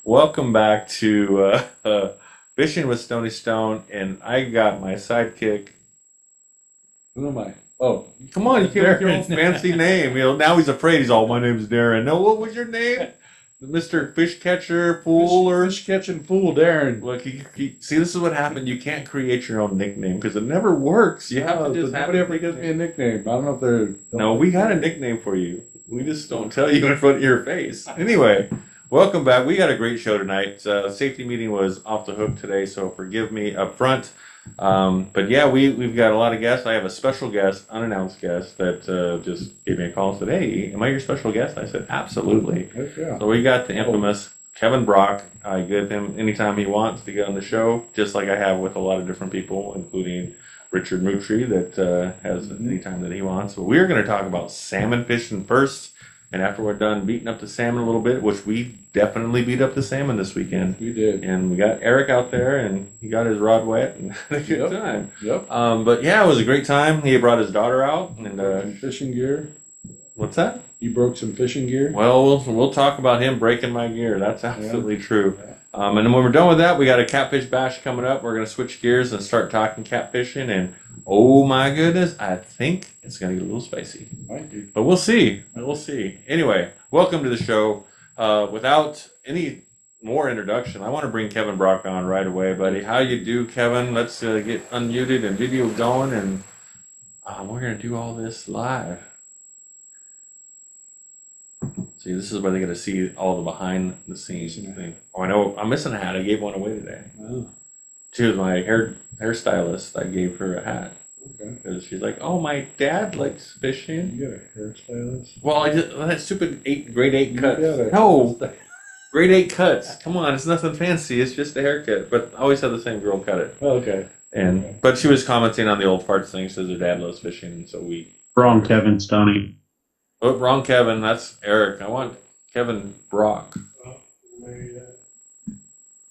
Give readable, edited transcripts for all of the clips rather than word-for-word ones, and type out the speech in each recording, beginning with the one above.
Welcome back to Fishing with Stony Stone, and I got my sidekick. Who am I? Oh, Come on, you can't have your own fancy name. Now he's afraid. He's all, my name's Darren. No, what was your name? Mr. Fish Catcher Fool or fish catching fool, Darren. Look, see, this is what happened. You can't create your own nickname because it never works. You have to just have nobody ever gives me a nickname. I don't know if they're. No, we got a nickname for you. We just don't tell you in front of your face. Anyway. Welcome back. We got a great show tonight. Safety meeting was off the hook today, so forgive me up front. But yeah, we've got a lot of guests. I have a special guest, unannounced guest, that just gave me a call and said, "Hey, am I your special guest?" I said, "Absolutely." Yeah. So we got the infamous Kevin Brock. I give him anytime he wants to get on the show, just like I have with a lot of different people, including Richard Moutry, that has anytime that he wants. So we're going to talk about salmon fishing first. And after we're done beating up the salmon a little bit, which we definitely beat up the salmon this weekend. We did. And we got Eric out there, and he got his rod wet and had a good time. Yep. But yeah, it was a great time. He brought his daughter out. And fishing gear. What's that? You broke some fishing gear? Well, we'll talk about him breaking my gear. That's absolutely true. Yeah. And then when we're done with that, we got a Catfish Bash coming up. We're going to switch gears and start talking catfishing. And oh my goodness, I think it's going to get a little spicy. Might be. But we'll see. We'll see. Anyway, welcome to the show. Without any more introduction, I want to bring Kevin Brock on right away, buddy. How you do, Kevin? Let's get unmuted and video going, and we're going to do all this live. See, this is where they're going to see all the behind-the-scenes thing. Oh, I know. I'm missing a hat. I gave one away today. Oh. She was my hairstylist. I gave her a hat. Okay. Because she's like, "Oh, my dad likes fishing." You got a hairstylist? Well, that stupid grade 8 cuts. No, grade 8 cuts. Come on, it's nothing fancy. It's just a haircut. But I always have the same girl cut it. Oh, okay. But she was commenting on the old farts thing. Says her dad loves fishing, and so we. Wrong, Kevin, Stoney. Oh, wrong, Kevin. That's Eric. I want Kevin Brock. Oh, maybe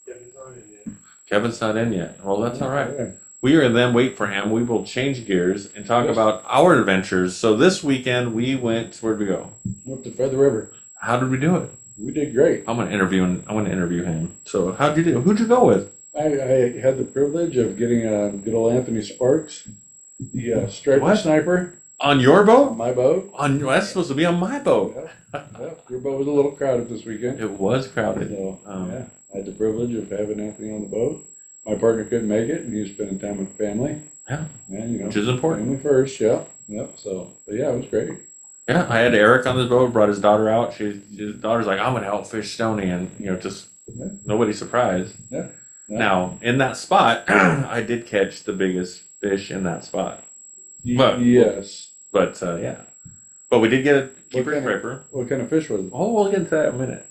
Kevin's not in yet. Kevin's not in yet. Well, that's all right. We are then wait for him. We will change gears and talk about our adventures. So this weekend we went. Where'd we go? Went to Feather River. How did we do it? We did great. I want to interview him. So how'd you do? Who'd you go with? I had the privilege of getting good old Anthony Sparks, the striper sniper. On your boat? On my boat. That's supposed to be on my boat. Yeah. Your boat was a little crowded this weekend. It was crowded. So, I had the privilege of having Anthony on the boat. My partner couldn't make it, and he was spending time with family. Yeah. And, which is important. Family first, yeah. So, but yeah, it was great. Yeah, I had Eric on the boat, brought his daughter out. His daughter's like, "I'm going to help fish Stoney," and, just nobody's surprised. Yeah. Now, in that spot, I did catch the biggest fish in that spot. But, yes. But, yeah. But we did get a keeper striper. What kind of fish was it? Oh, we'll get into that in a minute.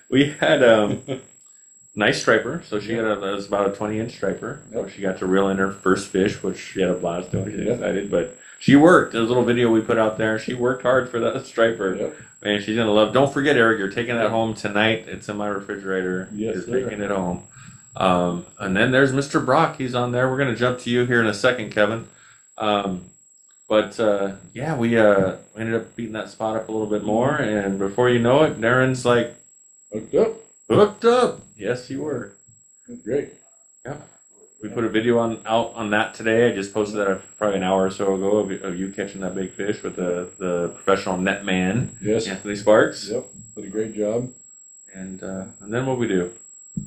We had nice striper. So she had it was about a 20-inch striper. So she got to reel in her first fish, which she had a blast doing. She was excited. But she worked. There's a little video we put out there. She worked hard for that striper. Yep. And she's going to love. Don't forget, Eric, you're taking that home tonight. It's in my refrigerator. Yes, you're taking it home. And then there's Mr. Brock. He's on there. We're going to jump to you here in a second, Kevin. But yeah, we ended up beating that spot up a little bit more. And before you know it, Darren's like, Hooked up. Yes, you were. Great. Yeah. We put a video out on that today. I just posted that probably an hour or so ago of you catching that big fish with the professional net man, Anthony Sparks. Yep. Did a great job. And then what we do?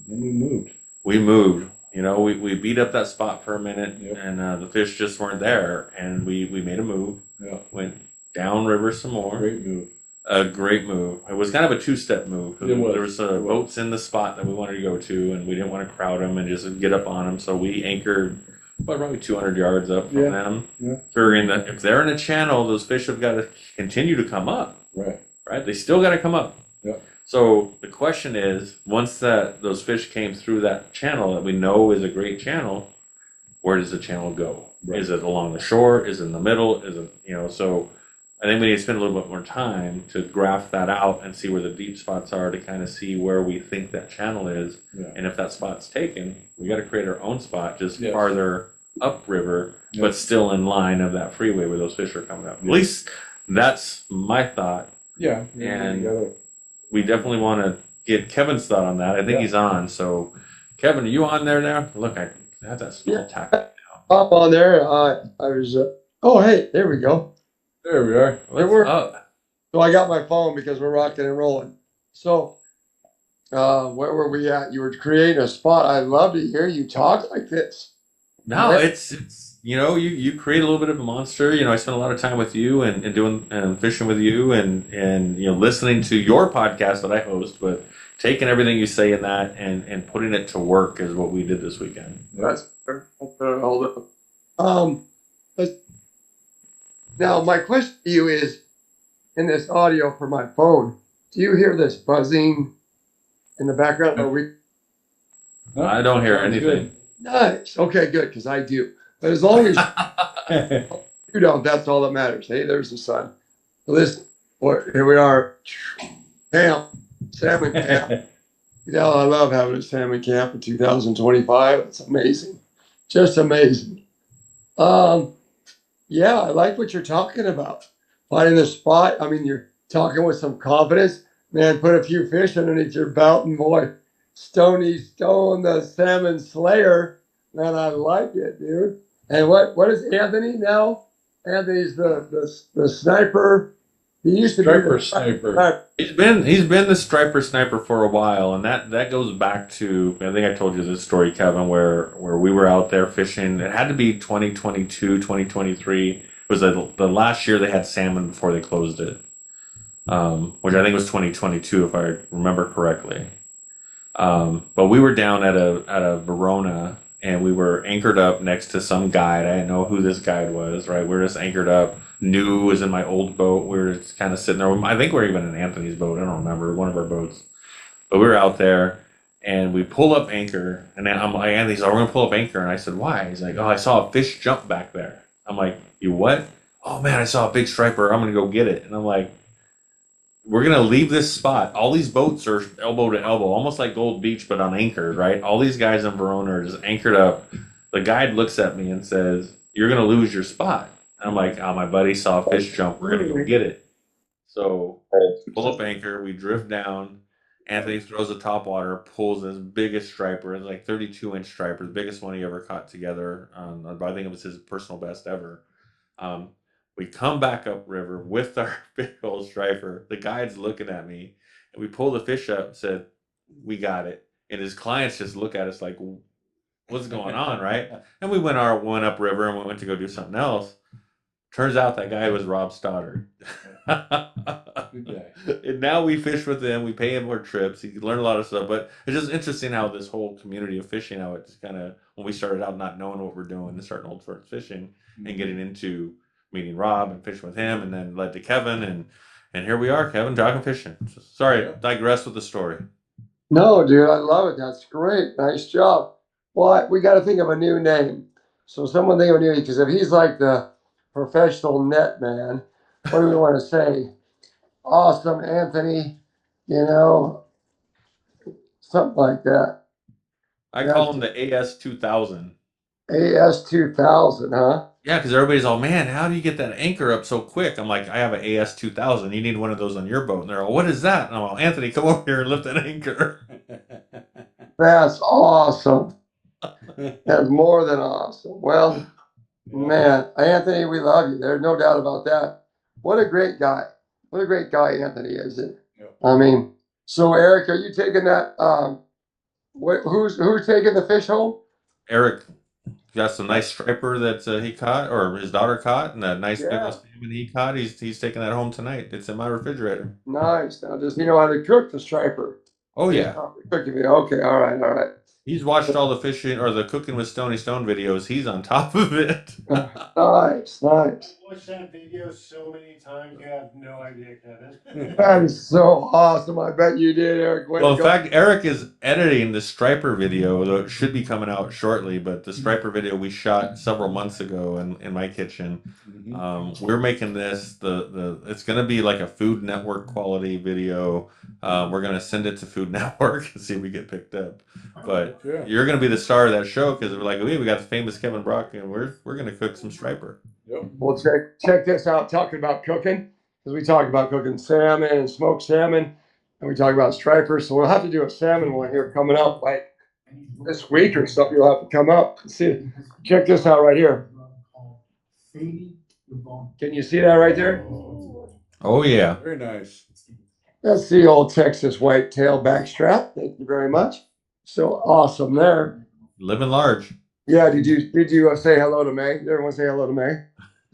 Then we moved. We moved. We beat up that spot for a minute, and the fish just weren't there. And we made a move. Yeah. Went downriver some more. Great move. A great move. It was kind of a two-step move. There was boats in the spot that we wanted to go to, and we didn't want to crowd them and just get up on them. So we anchored probably 200 yards up from them, figuring that if they're in a channel, those fish have got to continue to come up. Right? They still got to come up. Yeah. So the question is, once those fish came through that channel that we know is a great channel, where does the channel go? Right. Is it along the shore? Is it in the middle? Is it, so I think we need to spend a little bit more time to graph that out and see where the deep spots are to kind of see where we think that channel is. Yeah. And if that spot's taken, we got to create our own spot just farther upriver, but still in line of that freeway where those fish are coming up. At least that's my thought. Yeah. And you we definitely want to get Kevin's thought on that. I think he's on. So, Kevin, are you on there now? Look, I have that small Yeah, tack now. I'm on there. I was. Oh, hey, there we go. There we are. It What's worked. up? So I got my phone because we're rocking and rolling. So, where were we at? You were creating a spot. I love to hear you talk like this. No, Yeah. it's you create a little bit of a monster. I spent a lot of time with you and doing fishing with you and listening to your podcast that I host, but taking everything you say in that and putting it to work is what we did this weekend. That's fair. Hold up. Let's- Now my question to you is, in this audio for my phone, do you hear this buzzing in the background? Are we I don't hear Sounds anything. nice? Okay, good, because I do. But as long as good. you don't, that's all that matters. Hey, there's the sun. So here we are. Camp, salmon camp. I love having a salmon camp in 2025. It's amazing. Just amazing. Yeah, I like what you're talking about. Finding the spot. I mean, you're talking with some confidence. Man, put a few fish underneath your belt, and boy, Stony Stone, the salmon slayer. Man, I like it, dude. And what is Anthony now? Anthony's the sniper. He used to be Striper the sniper. He's been the striper sniper for a while, and that goes back to, I think I told you this story, Kevin, where we were out there fishing. It had to be 2022, 2023. It was the last year they had salmon before they closed it, which I think was 2022 if I remember correctly. But we were down at a Verona, and we were anchored up next to some guide. I didn't know who this guide was, right? We were just anchored up. New was in my old boat. We were just kind of sitting there. I think we were even in Anthony's boat. I don't remember, one of our boats. But we were out there, and we pull up anchor. And then I'm like, Anthony's like, we're going to pull up anchor. And I said, why? He's like, oh, I saw a fish jump back there. I'm like, you what? Oh, man, I saw a big striper. I'm going to go get it. And I'm like, we're going to leave this spot. All these boats are elbow to elbow, almost like Gold Beach, but unanchored, right? All these guys in Verona are just anchored up. The guide looks at me and says, you're going to lose your spot. And I'm like, oh, my buddy saw a fish jump. We're going to go get it. So pull up anchor. We drift down. Anthony throws a topwater, pulls his biggest striper. It's like 32-inch striper, the biggest one he ever caught together. I think it was his personal best ever. We come back upriver with our big old striper. The guide's looking at me, and we pull the fish up, said, we got it. And his clients just look at us like, what's going on, right? And we went upriver, and we went to go do something else. Turns out that guy was Rob Stoddard. Good guy. And now we fish with him. We pay him more trips. He learned a lot of stuff. But it's just interesting how this whole community of fishing, how it's kind of, when we started out not knowing what we're doing and starting old first fishing and getting into meeting Rob and fishing with him, and then led to Kevin. And here we are, Kevin, talking fishing. Sorry, digress with the story. No, dude, I love it. That's great. Nice job. Well, we got to think of a new name. So someone think of a new name, because if he's like the professional net man, what do we want to say? Awesome, Anthony. Something like that. I call him the AS2000. AS2000, huh? Yeah, because everybody's all, man, how do you get that anchor up so quick? I'm like, I have an AS2000. You need one of those on your boat. And they're all, what is that? And I'm all, Anthony, come over here and lift that anchor. That's awesome. That's more than awesome. Well, man, Anthony, we love you. There's no doubt about that. What a great guy. What a great guy Anthony is. Yep. I mean, so Eric, are you taking that? Who's taking the fish home? Eric got some nice striper that he caught, or his daughter caught, and a nice big Yeah. old salmon he caught. He's taking that home tonight. It's in my refrigerator. Nice. Now, does he know how to cook the striper? Oh, yeah. Cooking it. Okay. All right. All right. He's watched all the fishing or the cooking with Stony Stone videos. He's on top of it. Nice. Nice. I watched that video so many times, you have no idea, Kevin. That is so awesome. I bet you did, Eric. Way Well, to in go. fact, Eric is editing the striper video, though it should be coming out shortly. But the striper video we shot several months ago in my kitchen. We're making this it's going to be like a Food Network quality video. We're going to send it to Food Network and see if we get picked up. But Yeah. you're going to be the star of that show because we're like, we got the famous Kevin Brock, and we're going to cook some striper. Yep. Well, check this out. Talking about cooking, because we talked about cooking salmon and smoked salmon. and we talk about stripers. So we'll have to do a salmon one here coming up like this week or something. You'll have to come up and see. Check this out right here. Can you see that right there? Oh yeah. Very nice. That's the old Texas whitetail backstrap. Thank you very much. So awesome there. Living large. Yeah, did you say hello to May? Did everyone say hello to May?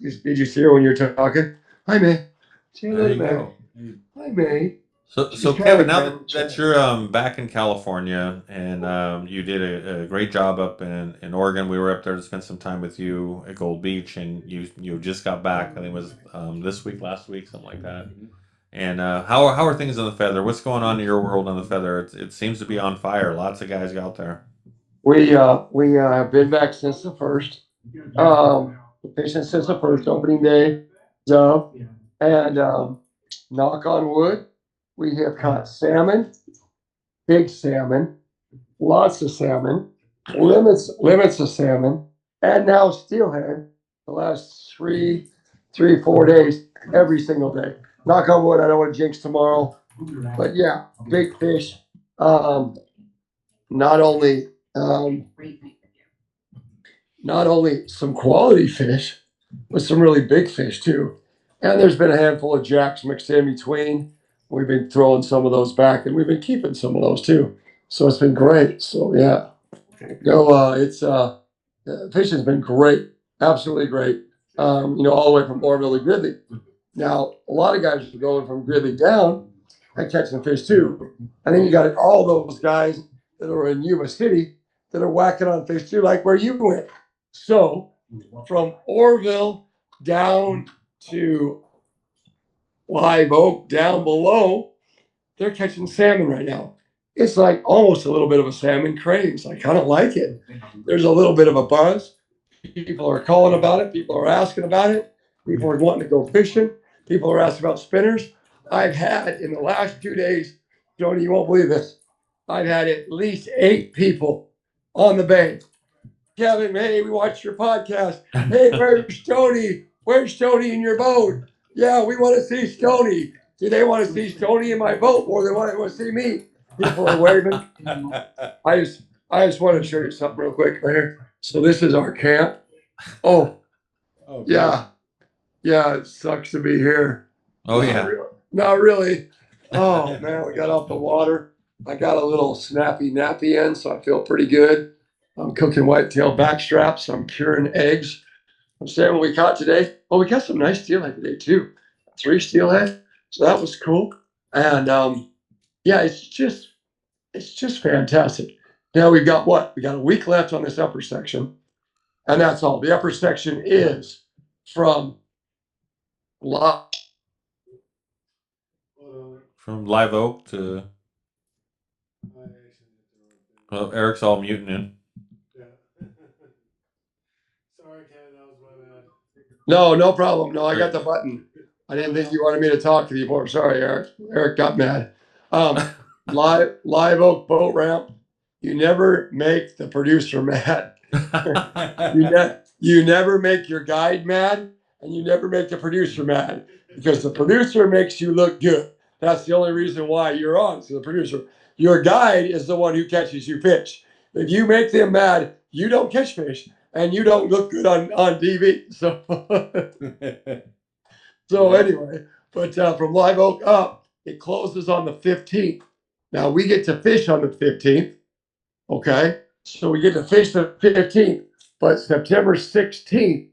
Did you see her when you were talking? Hi, May. Say hello There to you May. go. Hi, May. So She's Kevin, now trying to- that you're back in California and you did a great job up in Oregon, we were up there to spend some time with you at Gold Beach, and you just got back. I think it was this week, last week, something like that. And how are things on the Feather? What's going on in your world on the Feather? It seems to be on fire. Lots of guys out there. We have been back since the first. Fishing since the first opening day. So, and knock on wood, we have caught salmon, big salmon, lots of salmon, limits of salmon, and now steelhead. The last 4 days, every single day. Knock on wood. I don't want to jinx tomorrow, but yeah, big fish. Not only not only some quality fish, but some really big fish too. And there's been a handful of jacks mixed in between. We've been throwing some of those back, and we've been keeping some of those too. So it's been great. So yeah, no, it's fishing's been great, absolutely great. All the way from Orville to Gridley. Now a lot of guys are going from Gridley down and catching fish too, and then you got all those guys that are in Yuba City that are whacking on fish too, like where you went. So from Orville down to Live Oak down below, they're catching salmon right now. It's like almost a little bit of a salmon craze. I kind of like it. There's a little bit of a buzz. People are calling about it. People are asking about it. People are wanting to go fishing. People are asking about spinners. I've had in the last 2 days, Joni, you won't believe this. I've had at least 8 people on the bay. Kevin, hey, we watched your podcast. Hey, where's Stoney? Where's Stoney in your boat? Yeah, we want to see Stoney. Do they want to see Stoney in my boat or they want to see me? People are waving. I just want to show you something real quick right here. So this is our camp. Oh, yeah. Yeah, it sucks to be here. Oh yeah. Not really. Oh man, we got off the water. I got a little snappy nappy in, so I feel pretty good. I'm cooking whitetail backstraps. I'm curing eggs. I'm saying what we caught today. Well, we got some nice steelhead today too. 3 steelhead. So that was cool. And yeah, it's just fantastic. Now we've got what? We got a week left on this upper section. And that's all. The upper section is from From Live Oak to Eric's all muting in. Sorry, Kevin, that was my bad. No problem. No, I got the button. I didn't think you wanted me to talk to you more. Sorry, Eric. Eric got mad. Live Oak boat ramp. You never make the producer mad. You never make your guide mad, and you never make the producer mad because the producer makes you look good. That's the only reason why you're on. So the producer, your guide is the one who catches you fish. If you make them mad, you don't catch fish, and you don't look good on TV. So, so anyway, but from Live Oak up, it closes on the 15th. Now we get to fish on the 15th. Okay, so we get to fish the 15th, but September 16th,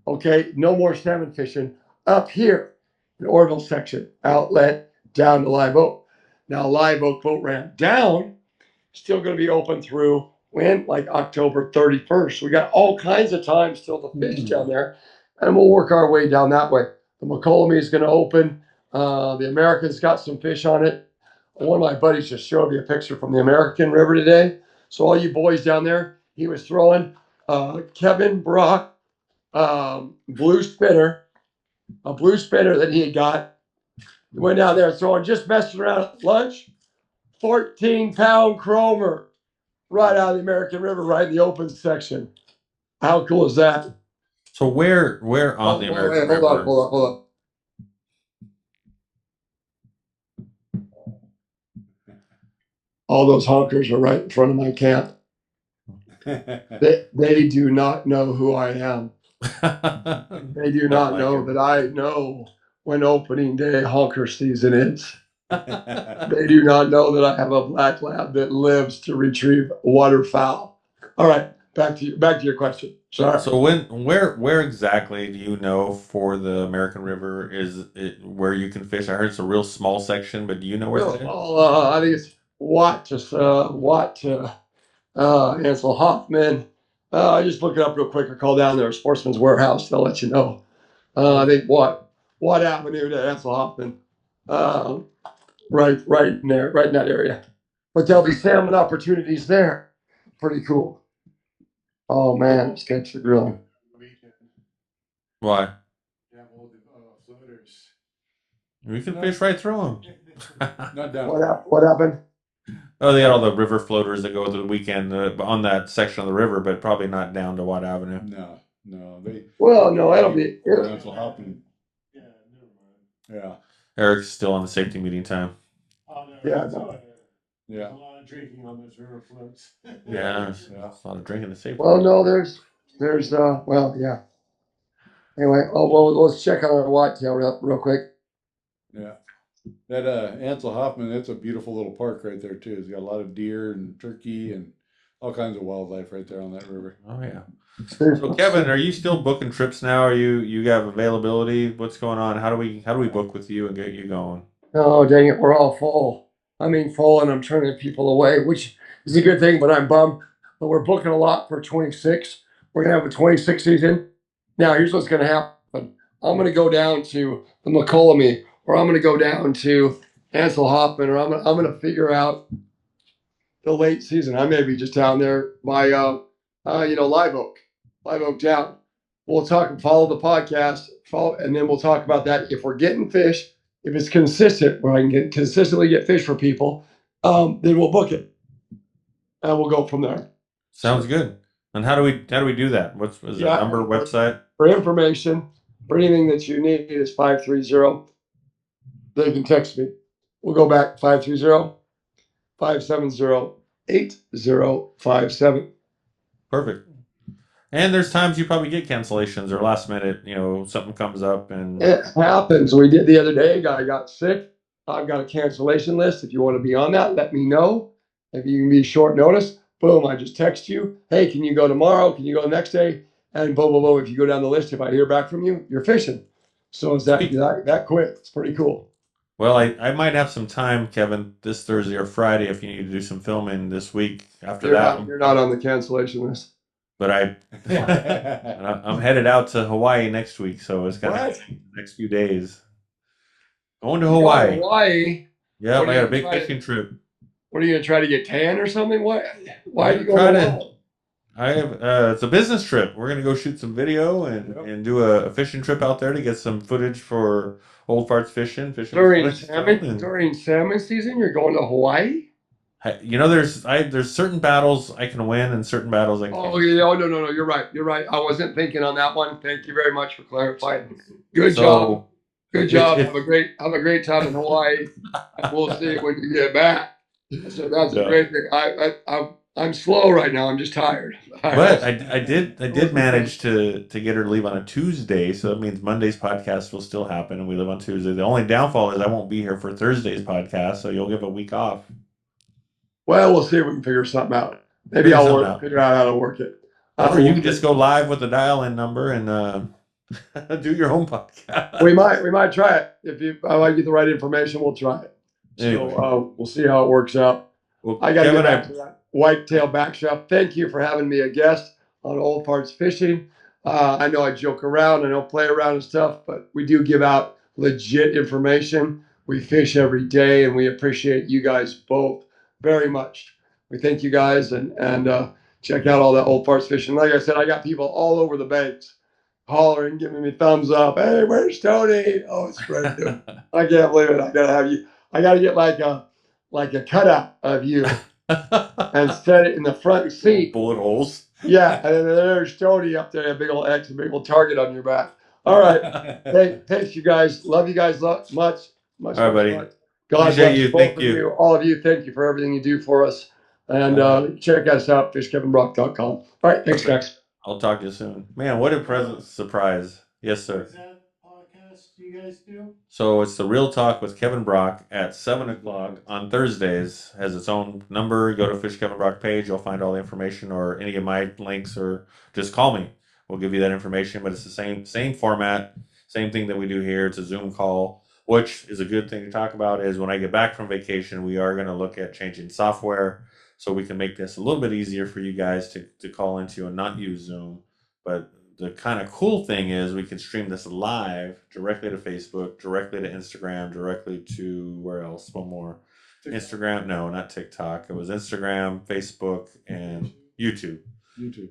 okay, no more salmon fishing up here in Orville section, outlet down to Live Oak. Now, Live Oak boat ramp down, still going to be open through when? Like October 31st. We got all kinds of time still to fish down there, and we'll work our way down that way. The McCollum is going to open. The American's got some fish on it. One of my buddies just showed me a picture from the American River today. So all you boys down there, he was throwing Kevin Brock blue spinner, a blue spinner that he had got. He went down there throwing, just messing around at lunch, 14-pound chromer right out of the American River, right in the open section. How cool is that? So where on the American River? Hold on. all those honkers are right in front of my camp. They do not know who I am. They do Don't not like know it. that I know when opening day honker season is. They do not know that I have a black lab that lives to retrieve waterfowl. All right, back to your question. Sorry. So where exactly do you know for the American River is it where you can fish? I heard it's a real small section, but do you know where that is? Well, I think it's Watt to Ansel Hoffman. I just look it up real quick. I call down there, Sportsman's Warehouse. They'll let you know. I think Watt Avenue to Ansel Hoffman. Uh, right in there, right in that area. But there'll be salmon opportunities there. Pretty cool. Oh man, let's catch the grilling. Why? Have all the floaters. We can fish right through them. Not down. What happened? Oh, they got all the river floaters that go through the weekend on that section of the river, but probably not down to Watt Avenue. No, they. Well, no, it'll Ansel Hoffman. Yeah, never mind. Yeah, Eric's still on the safety meeting time. Oh, no, Yeah, that's no. why yeah. a lot of drinking on those river floats. Yeah, there's a lot of drinking to safety. Well, no, there's well, yeah. Anyway, let's check on our whitetail real quick. Yeah. That Ansel Hoffman, that's a beautiful little park right there too. It's got a lot of deer and turkey and all kinds of wildlife right there on that river. Oh yeah. So Kevin, are you still booking trips now? Are you have availability? What's going on? How do we book with you and get you going? Oh, dang it, we're all full. I mean, full, and I'm turning people away, which is a good thing, but I'm bummed. But we're booking a lot for 26. We're going to have a 26 season. Now, here's what's going to happen. I'm going to go down to the McCollum, or I'm going to go down to Ansel Hoffman, or I'm going to figure out the late season. I may be just down there by, Live Oak down. We'll talk and follow the podcast, and then we'll talk about that. If we're getting fish, if it's consistent, where I can consistently get fish for people, then we'll book it, and we'll go from there. Sounds good. And how do we do that? What's the number, website? For information, for anything that you need, is 530. They can text me. We'll go back 530-570-8057. Perfect. And there's times you probably get cancellations or last minute, something comes up and It happens. We did the other day. A guy got sick. I've got a cancellation list. If you want to be on that, let me know. If you can be short notice, boom, I just text you. Hey, can you go tomorrow? Can you go the next day? And boom, boom, boom. If you go down the list, if I hear back from you, you're fishing. So it's that quick. It's pretty cool. Well, I might have some time, Kevin, this Thursday or Friday if you need to do some filming this week. After that, You're not on the cancellation list. But I'm headed out to Hawaii next week, so it's gonna What? take the next few days. Going to Hawaii. Hawaii. Yeah, What are I got you a big trying- fishing trip. What are you gonna try to get tan or something? What? Why are you Try going? to- Hawaii? I have it's a business trip. We're gonna go shoot some video and do a fishing trip out there to get some footage for Old Farts fishing During with salmon Stone, and- during salmon season, you're going to Hawaii? there's certain battles I can win and certain battles I can't. Oh yeah, oh no, you're right. I wasn't thinking on that one. Thank you very much for clarifying. Good job. Good job. if- Have a great time in Hawaii. And we'll see when you get back. So that's a Yeah. great thing. I'm slow right now. I'm just tired. But I did manage to get her to leave on a Tuesday, so that means Monday's podcast will still happen, and we live on Tuesday. The only downfall is I won't be here for Thursday's podcast, so you'll give a week off. Well, we'll see if we can figure something out. Maybe I'll figure out how to work it. Or you can just go live with the dial-in number and do your own podcast. We might try it. If I get the right information, we'll try it. Anyway. So we'll see how it works out. Well, I got to get Kevin, back to that whitetail backshop. Thank you for having me a guest on Old Parts Fishing. I know I joke around, I don't play around and stuff, but we do give out legit information. We fish every day, and we appreciate you guys both very much. We thank you guys, and check out all that Old Parts Fishing. Like I said, I got people all over the banks hollering, giving me thumbs up. Hey, where's Tony? Oh, it's great. Dude. I can't believe it. I gotta have you. I gotta get like a cutout of you and set it in the front seat. Bullet holes. Yeah, and then there's Tony up there, a big old X, a big old target on your back. All right. Hey, thanks you guys. Love you guys much. All right, buddy. Much. God Appreciate bless you. both Thank of you. you, all of you. Thank you for everything you do for us. And check us out, FishKevinBrock.com. All right, thanks, guys. I'll talk to you soon. Man, what a present surprise. Yes, sir. What is that podcast you guys do? So it's the Real Talk with Kevin Brock at 7 o'clock on Thursdays. Has its own number. Go to Fish Kevin Brock page. You'll find all the information or any of my links, or just call me. We'll give you that information. But it's the same format, same thing that we do here. It's a Zoom call, which is a good thing to talk about. Is when I get back from vacation, we are going to look at changing software so we can make this a little bit easier for you guys to call into and not use Zoom. But the kind of cool thing is we can stream this live directly to Facebook, directly to Instagram, directly to where else? One more. TikTok. Instagram. No, not TikTok. It was Instagram, Facebook, and YouTube.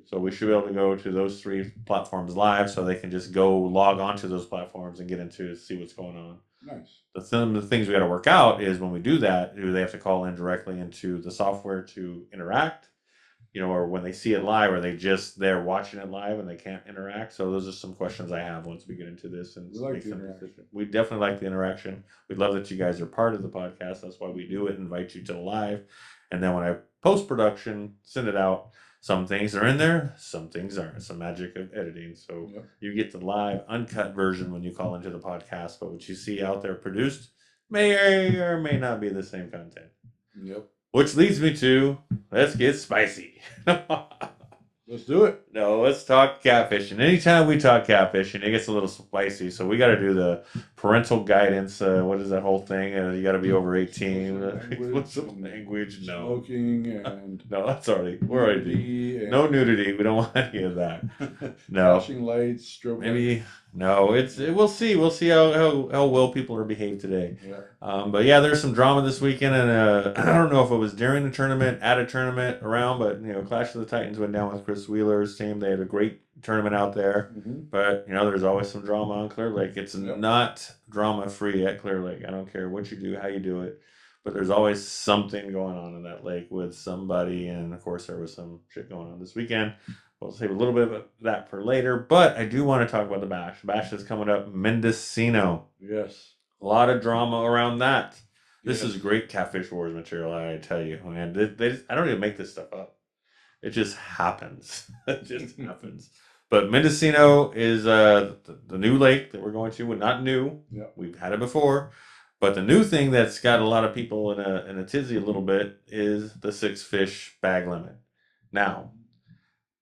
So we should be able to go to those 3 platforms live, so they can just go log onto those platforms and get into see what's going on. Nice. The things we got to work out is when we do that, do they have to call in directly into the software to interact? Or when they see it live, are they just there watching it live and they can't interact? So those are some questions I have once we get into this and We like make the some interaction. decisions. We definitely like the interaction. We love that you guys are part of the podcast. That's why we do it, invite you to the live. And then when I post-production, send it out, some things are in there, some things aren't. It's the magic of editing. So Yep. you get the live, uncut version when you call into the podcast, but what you see out there produced may or may not be the same content. Yep. Which leads me to, let's get spicy. Let's do it. No, let's talk catfishing. Anytime we talk catfishing, it gets a little spicy. So we got to do the parental guidance. What is that whole thing? You got to be over 18. What's the language? No. Smoking and No, that's we're already. nudity and No nudity. We don't want any of that. No. flashing lights, strobe Maybe. No, we'll see. We'll see how well people are behaved today. lights. But yeah, there's some drama this weekend, and I don't know if it was during the tournament, at a tournament, around, but Clash of the Titans went down with Chris Wheeler's team. They had a great tournament out there, but there's always some drama on Clear Lake. It's not drama free at Clear Lake. I don't care what you do, how you do it, but there's always something going on in that lake with somebody, and of course there was some shit going on this weekend. We'll save a little bit of that for later, but I do want to talk about the Bash. Bash is coming up, Mendocino. Yes. A lot of drama around that. This Yes. is great Catfish Wars material, I tell you, man. I don't even make this stuff up. It just happens. It just happens. But Mendocino is the new lake that we're going to. We're not new. Yep. We've had it before. But the new thing that's got a lot of people in a tizzy a little bit is the 6 fish bag limit. Now,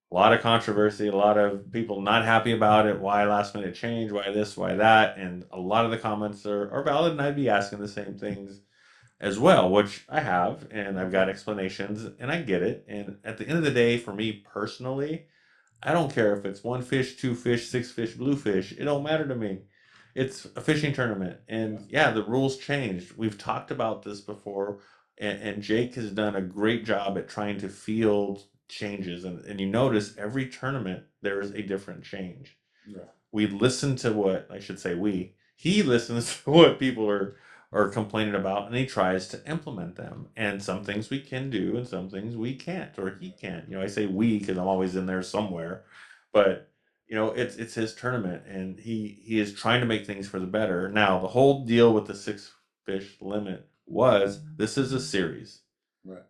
a lot of controversy, a lot of people not happy about it. Why last minute change? Why this? Why that? And a lot of the comments are valid, and I'd be asking the same things as well, which I have, and I've got explanations, and I get it. And at the end of the day, for me personally, I don't care if it's 1 fish, 2 fish, 6 fish, bluefish. It don't matter to me. It's a fishing tournament, and yeah, the rules changed. We've talked about this before, and Jake has done a great job at trying to field changes, and you notice every tournament there is a different change. Yeah. We listen to what I should say he listens to what people are complaining about, and he tries to implement them. And some things we can do and some things we can't, or he can't. I say we because I'm always in there somewhere, but it's his tournament, and he is trying to make things for the better. Now the whole deal with the 6 fish limit was this is a series.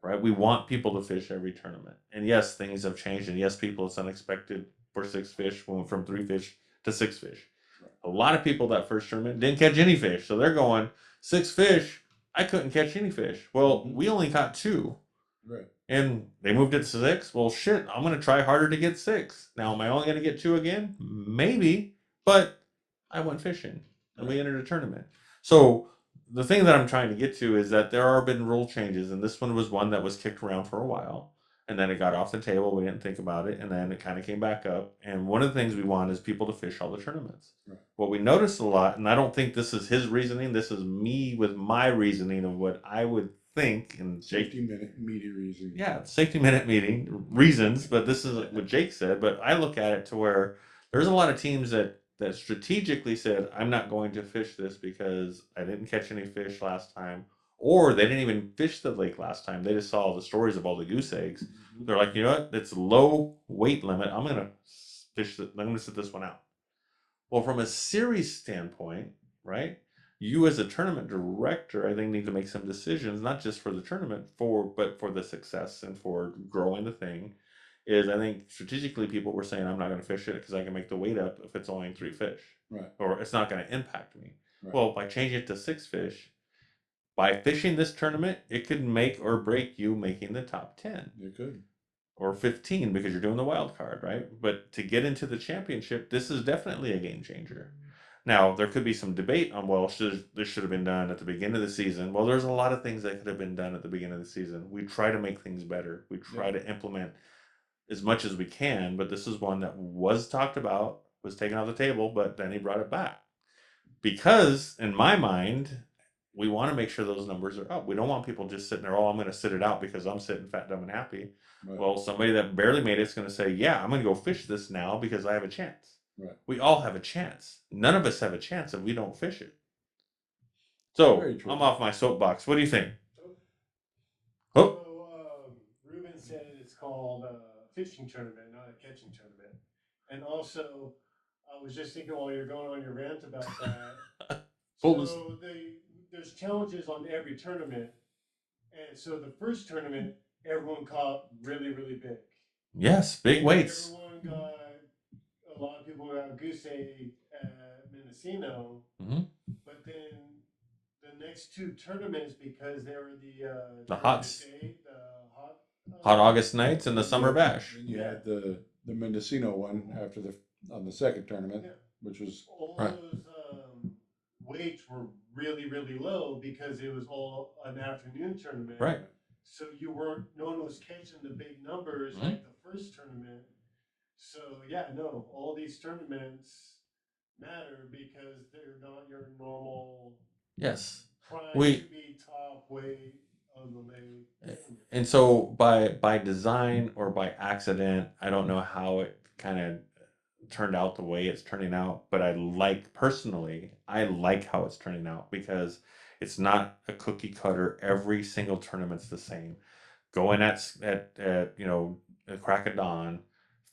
Right. We want people to fish every tournament. And yes, things have changed. And yes, it's unexpected for 6 fish when from 3 fish to 6 fish. Right. A lot of people that first tournament didn't catch any fish. So they're going, 6 fish, I couldn't catch any fish. Well, we only caught 2. Right. And they moved it to 6. Well, shit, I'm going to try harder to get 6. Now, am I only going to get 2 again? Maybe. But I went fishing. And we entered a tournament. So the thing that I'm trying to get to is that there have been rule changes, and this one was one that was kicked around for a while, and then it got off the table. We didn't think about it, and then it kind of came back up. And one of the things we want is people to fish all the tournaments. Right. What we noticed a lot, and I don't think this is his reasoning, this is me with my reasoning of what I would think. And safety minute meeting reasoning. Yeah, safety minute meeting reasons, but this is what Jake said. But I look at it to where there's a lot of teams that strategically said, I'm not going to fish this because I didn't catch any fish last time, or they didn't even fish the lake last time. They just saw the stories of all the goose eggs. Mm-hmm. They're like, you know what? It's low weight limit. I'm going to fish I'm going to sit this one out. Well, from a series standpoint, right? You as a tournament director, I think, need to make some decisions, not just for the tournament, but for the success and for growing the thing. Is I think strategically people were saying I'm not going to fish it because I can make the weight up if it's only 3 fish, Right. or it's not going to impact me. Right. Well, by changing it to 6 fish, by fishing this tournament, it could make or break you making the top 10 You could. or 15 because you're doing the wild card, right? But to get into the championship, this is definitely a game changer. Now, there could be some debate on, well, this should have been done at the beginning of the season. Well, there's a lot of things that could have been done at the beginning of the season. We try to make things better. We try to implement as much as we can, but this is one that was talked about, was taken off the table, but then he brought it back. Because, in my mind, we want to make sure those numbers are up. We don't want people just sitting there, oh, I'm going to sit it out because I'm sitting fat, dumb, and happy. Right. Well, somebody that barely made it's going to say, yeah, I'm going to go fish this now because I have a chance. Right. We all have a chance. None of us have a chance if we don't fish it. So, Very true. I'm off my soapbox. What do you think? So, Ruben said it's called a fishing tournament, not a catching tournament. And also, I was just thinking while you're going on your rant about that. So there's challenges on every tournament. And so the first tournament, everyone caught really, really big. Yes, big weights. Everyone got, a lot of people got goose egg at Mendocino. Mm-hmm. But then the next two tournaments, because they were The hot hot August nights and the summer bash. And you had the Mendocino one on the second tournament, which was all those weights were really, really low because it was all an afternoon tournament. Right. So no one was catching the big numbers Mhm. like the first tournament. So yeah, no, all these tournaments matter because they're not your normal Yes. prime We- to be top weight of the lake. And so by design or by accident, I don't know how it kind of turned out the way it's turning out, but I like how it's turning out because it's not a cookie cutter. Every single tournament's the same. Go in at the crack of dawn,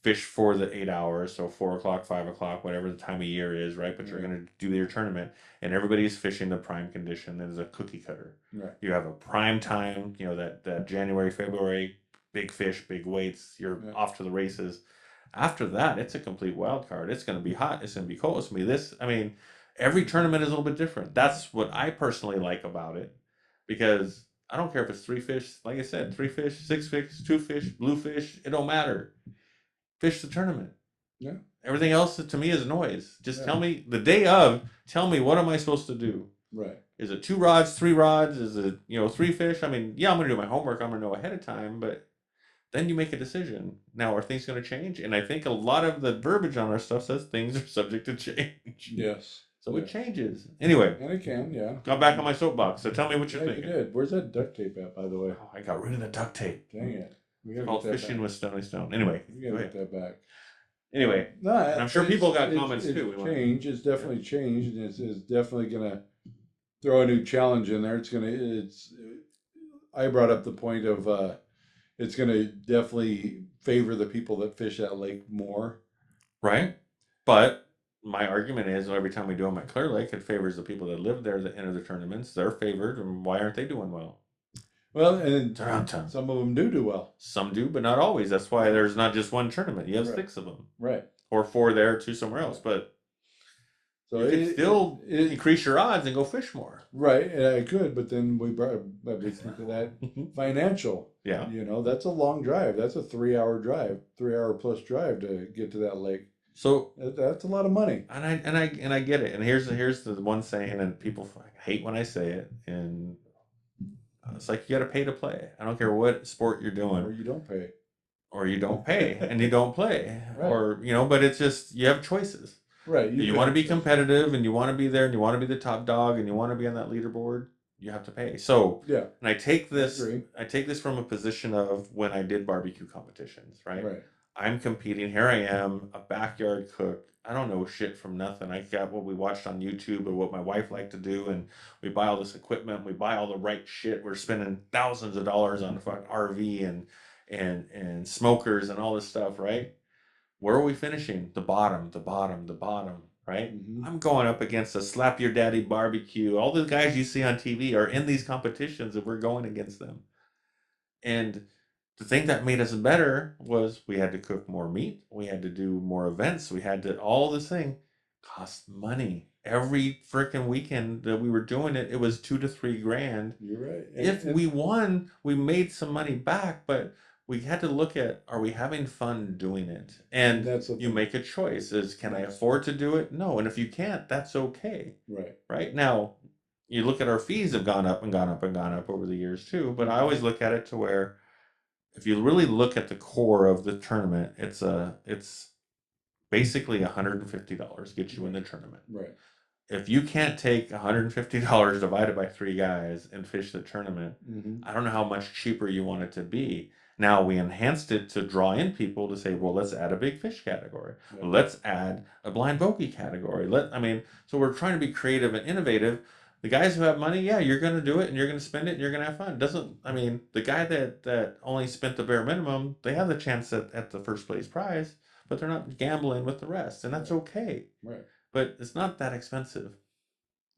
fish for the 8 hours, so 4 o'clock, 5 o'clock, whatever the time of year is, right? But you're going to do your tournament, and everybody's fishing the prime condition. There's a cookie cutter. right. You have a prime time, that January, February, big fish, big weights. You're off to the races. After that, it's a complete wild card. It's going to be hot. It's going to be cold. It's going to be this. I mean, every tournament is a little bit different. That's what I personally like about it, because I don't care if it's 3 fish. Like I said, 3 fish, 6 fish, 2 fish, blue fish. It don't matter. Fish the tournament. Yeah. Everything else to me is noise. Just tell me the day of. Tell me, what am I supposed to do? Right. Is it 2 rods, 3 rods? Is it 3 fish? I mean, yeah, I'm gonna do my homework. I'm gonna know ahead of time, but then you make a decision. Now, are things gonna change? And I think a lot of the verbiage on our stuff says things are subject to change. Yes. So it changes. Anyway, And it can, yeah. got back on my soapbox. So tell me what you're Yeah, you thinking. did. Where's that duct tape at, by the way? Oh, I got rid of the duct tape. Dang it. We It's gotta called get that fishing back. with Stony Stone. Anyway, We go gotta ahead. get that back. Anyway, No, I'm sure people got it's- comments it's too. We want- Changed. It's definitely changed, and it's definitely gonna throw a new challenge in there. I brought up the point of it's gonna definitely favor the people that fish that lake more. right? But my argument is every time we do them at Clear Lake, it favors the people that live there that enter the tournaments. They're favored, and why aren't they doing well? Well, and They're on time. some of them do well. Some do, but not always. That's why there's not just one tournament. You have Right. 6 of them, Right. or 4 there, 2 somewhere else. But So you can still it increase your odds and go fish more. right, and I could, but then we brought to that financial. Yeah. That's a long drive. That's a 3-hour drive, 3-hour plus drive to get to that lake. So That's a lot of money. and I get it. And here's the one saying, and people hate when I say it, and it's like you got to pay to play. I don't care what sport you're doing. Or you don't pay. Or you don't pay and you don't play, Right. or but it's just you have choices. Right. You want to be competitive, and you want to be there, and you want to be the top dog, and you want to be on that leaderboard. You have to pay. So, Yeah. and I take I this agree. from a position of when I did barbecue competitions, right? Right. I'm competing. Here I am, a backyard cook. I don't know shit from nothing. I got what we watched on YouTube or what my wife liked to do, and we buy all this equipment. We buy all the right shit. We're spending thousands of dollars on fucking RV and smokers and all this stuff, right? Where are we finishing? The bottom, the bottom, the bottom. right? Mhm. I'm going up against a Slap Your Daddy barbecue. All the guys you see on TV are in these competitions, and we're going against them. And the thing that made us better was we had to cook more meat, we had to do more events, we had to all this thing cost money. Every freaking weekend that we were doing it, it was 2 to 3 grand. You're right. If we won, we made some money back, but we had to look at, are we having fun doing it? And that's the you thing. make a choice. Is, can I afford to do it? No. And if you can't, that's okay. Right. Right now, you look at our fees have gone up and gone up and gone up over the years too. But I always look at it to where, if you really look at the core of the tournament, it's basically $150 gets you in the tournament. Right. If you can't take $150 divided by 3 guys and fish the tournament, Mhm. I don't know how much cheaper you want it to be. Now we enhanced it to draw in people to say, well, let's add a big fish category. Yeah. Let's add a blind bogey category. So we're trying to be creative and innovative. The guys who have money, yeah, you're going to do it and you're going to spend it and you're going to have fun. The guy that only spent the bare minimum, they have the chance at the first place prize, but they're not gambling with the rest, and that's okay. Right. But it's not that expensive.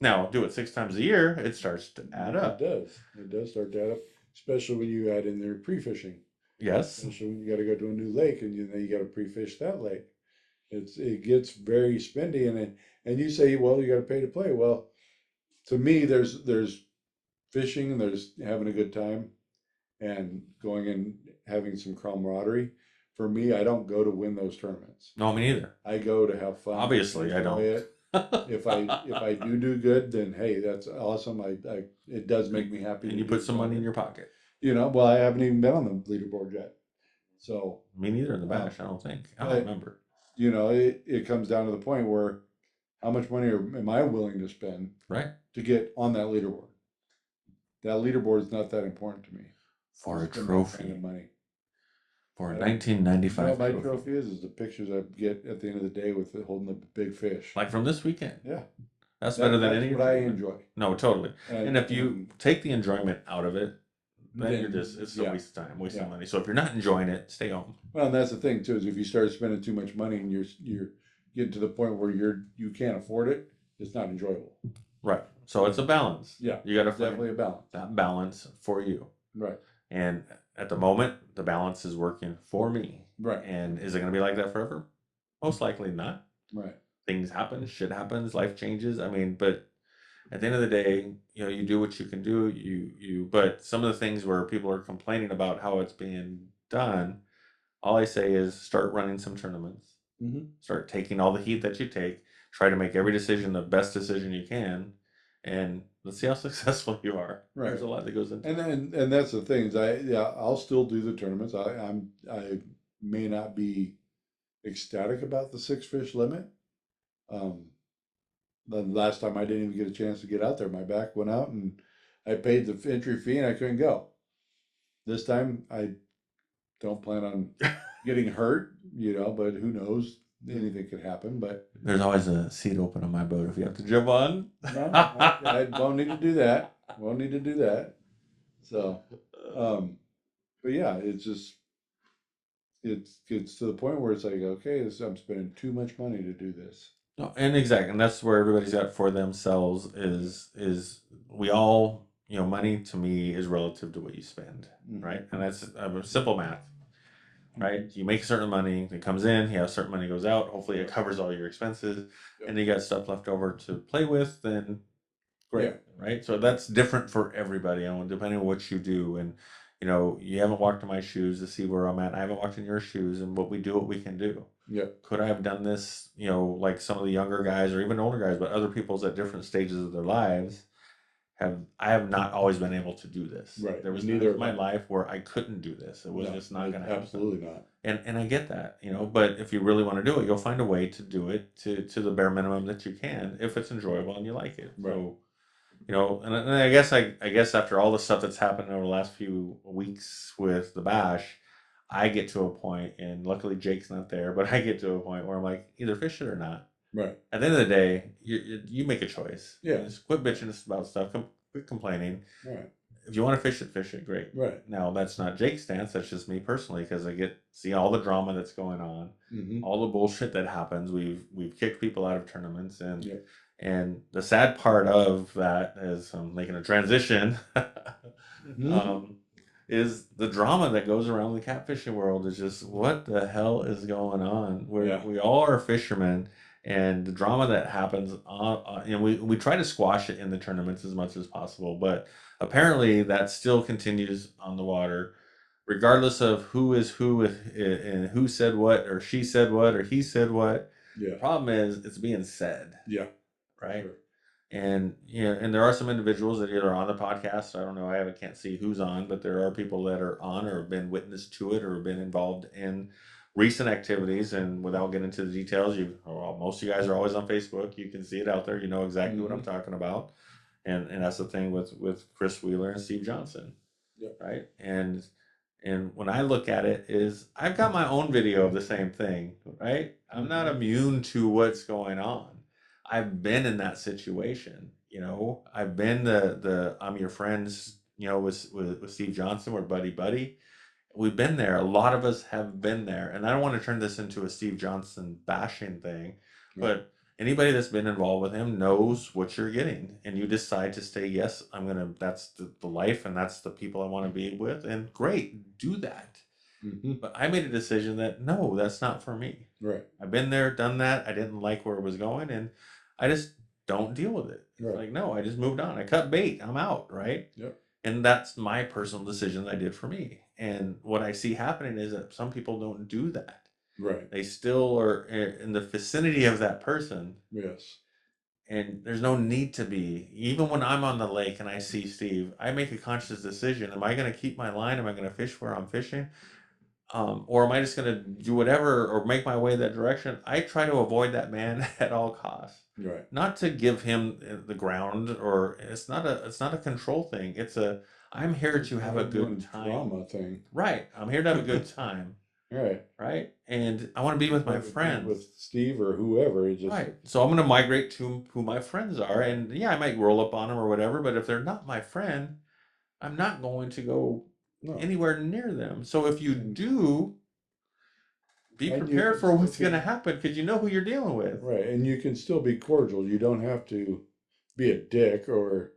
Now, do it 6 times a year, it starts to add up. It does. It does start to add up, especially when you add in there pre-fishing. Yes. Especially when you got to go to a new lake and you got to pre-fish that lake. It gets very spendy, and you say, well, you got to pay to play. Well, to me, there's fishing, there's having a good time, and going and having some camaraderie. For me, I don't go to win those tournaments. No, me neither. I go to have fun. Obviously, I don't. It. If I do good, then hey, that's awesome. It does make me happy. And you put some money in your pocket. Well, I haven't even been on the leaderboard yet. So Me neither in the bash, I don't think. I don't remember. It comes down to the point where how much money am I willing to spend to get on that leaderboard? That leaderboard is not that important to me. For a Spend that trophy. kind of money. For a 1995 my trophy. trophy is the pictures I get at the end of the day with holding the big fish. Like from this weekend. Yeah. That's better than any. That's what I enjoy. No, totally. And if you take the enjoyment out of it, then you're it's a waste of time, wasting money. So if you're not enjoying it, stay home. Well, and that's the thing too, is if you start spending too much money and you're getting to the point where you can't afford it, it's not enjoyable. Right. So it's a balance. Yeah. You got to find definitely a balance. that balance for you. Right. And at the moment, the balance is working for me. Right. And is it going to be like that forever? Most likely not. Right. Things happen, shit happens, life changes. But at the end of the day, you do what you can do. But some of the things where people are complaining about how it's being done, all I say is start running some tournaments. Mm-hmm. Start taking all the heat that you take. Try to make every decision the best decision you can, and let's see how successful you are. Right. There's a lot that goes into it. And that's the thing is I'll still do the tournaments. I may not be ecstatic about the 6 fish limit. The last time I didn't even get a chance to get out there. My back went out and I paid the entry fee and I couldn't go. This time I don't plan on getting hurt, but who knows? Anything could happen. But there's always a seat open on my boat if you have to jump on. No, I won't need to do that. Won't need to do that. So, but yeah, it's just it gets to the point where it's like, okay, I'm spending too much money to do this. No, and exactly, and that's where everybody's got for themselves is we all, money to me is relative to what you spend, right? And that's simple math, right? You make a certain money, it comes in, you have a certain money goes out. Hopefully, it covers all your expenses, and you got stuff left over to play with. Then great, right? So that's different for everybody, depending on what you do. And you haven't walked in my shoes to see where I'm at. I haven't walked in your shoes, and what we can do. Yeah. Could I have done this, like some of the younger guys or even older guys, but other people's at different stages of their lives I have not always been able to do this. Right. There was neither of my life where I couldn't do this. It was just not going to happen. Absolutely not. And I get that, but if you really want to do it, you'll find a way to do it to the bare minimum that you can if it's enjoyable and you like it. Right. So, and I guess after all the stuff that's happened over the last few weeks with the bash, I get to a point, and luckily Jake's not there, but I get to a point where I'm like, either fish it or not. Right. At the end of the day, you make a choice. Yeah. Just quit bitching about stuff. Quit complaining. Right. if you want to fish it, great. Right. Now, that's not Jake's stance. That's just me personally, because I see all the drama that's going on, all the bullshit that happens. We've kicked people out of tournaments, and Yeah. and the sad part of that is I'm making a transition. Is the drama that goes around the catfishing world is just what the hell is going on? We all are fishermen, and the drama that happens we try to squash it in the tournaments as much as possible, but apparently that still continues on the water, regardless of who is who and who said what or she said what or he said what. Yeah. The problem is it's being said. Yeah. Right. Sure. And and there are some individuals that either are on the podcast. I don't know. I can't see who's on, but there are people that are on or have been witness to it or have been involved in recent activities. And without getting into the details, most of you guys are always on Facebook. You can see it out there. You know exactly what I'm talking about. And that's the thing with Chris Wheeler and Steve Johnson. Yeah. Right. And when I look at it, is I've got my own video of the same thing. Right. I'm not immune to what's going on. I've been in that situation, I've been the I'm your friends, with Steve Johnson, we're buddy. We've been there. A lot of us have been there. And I don't want to turn this into a Steve Johnson bashing thing, but anybody that's been involved with him knows what you're getting. And you decide to stay, yes, that's the life and that's the people I want to be with. And great, do that. But I made a decision that no, that's not for me. Right. I've been there, done that. I didn't like where it was going, and I just don't deal with it. It's like, no, I just moved on. I cut bait. I'm out, right? Yep. And that's my personal decision I did for me. And what I see happening is that some people don't do that. Right. They still are in the vicinity of that person. Yes. And there's no need to be. Even when I'm on the lake and I see Steve, I make a conscious decision. Am I going to keep my line? Am I going to fish where I'm fishing? Or am I just going to do whatever or make my way that direction? I try to avoid that man at all costs. Right. Not to give him the ground, or it's not a control thing. I'm here to have a good time. Drama thing. Right. I'm here to have a good time. Right. Right. And I want to be with my friends. With Steve or whoever. Right. So I'm going to migrate to who my friends are. And yeah, I might roll up on them or whatever, but if they're not my friend, I'm not going to go anywhere near them. So if you do, be prepared for what's going to happen, because you know who you're dealing with. Right. And you can still be cordial. You don't have to be a dick or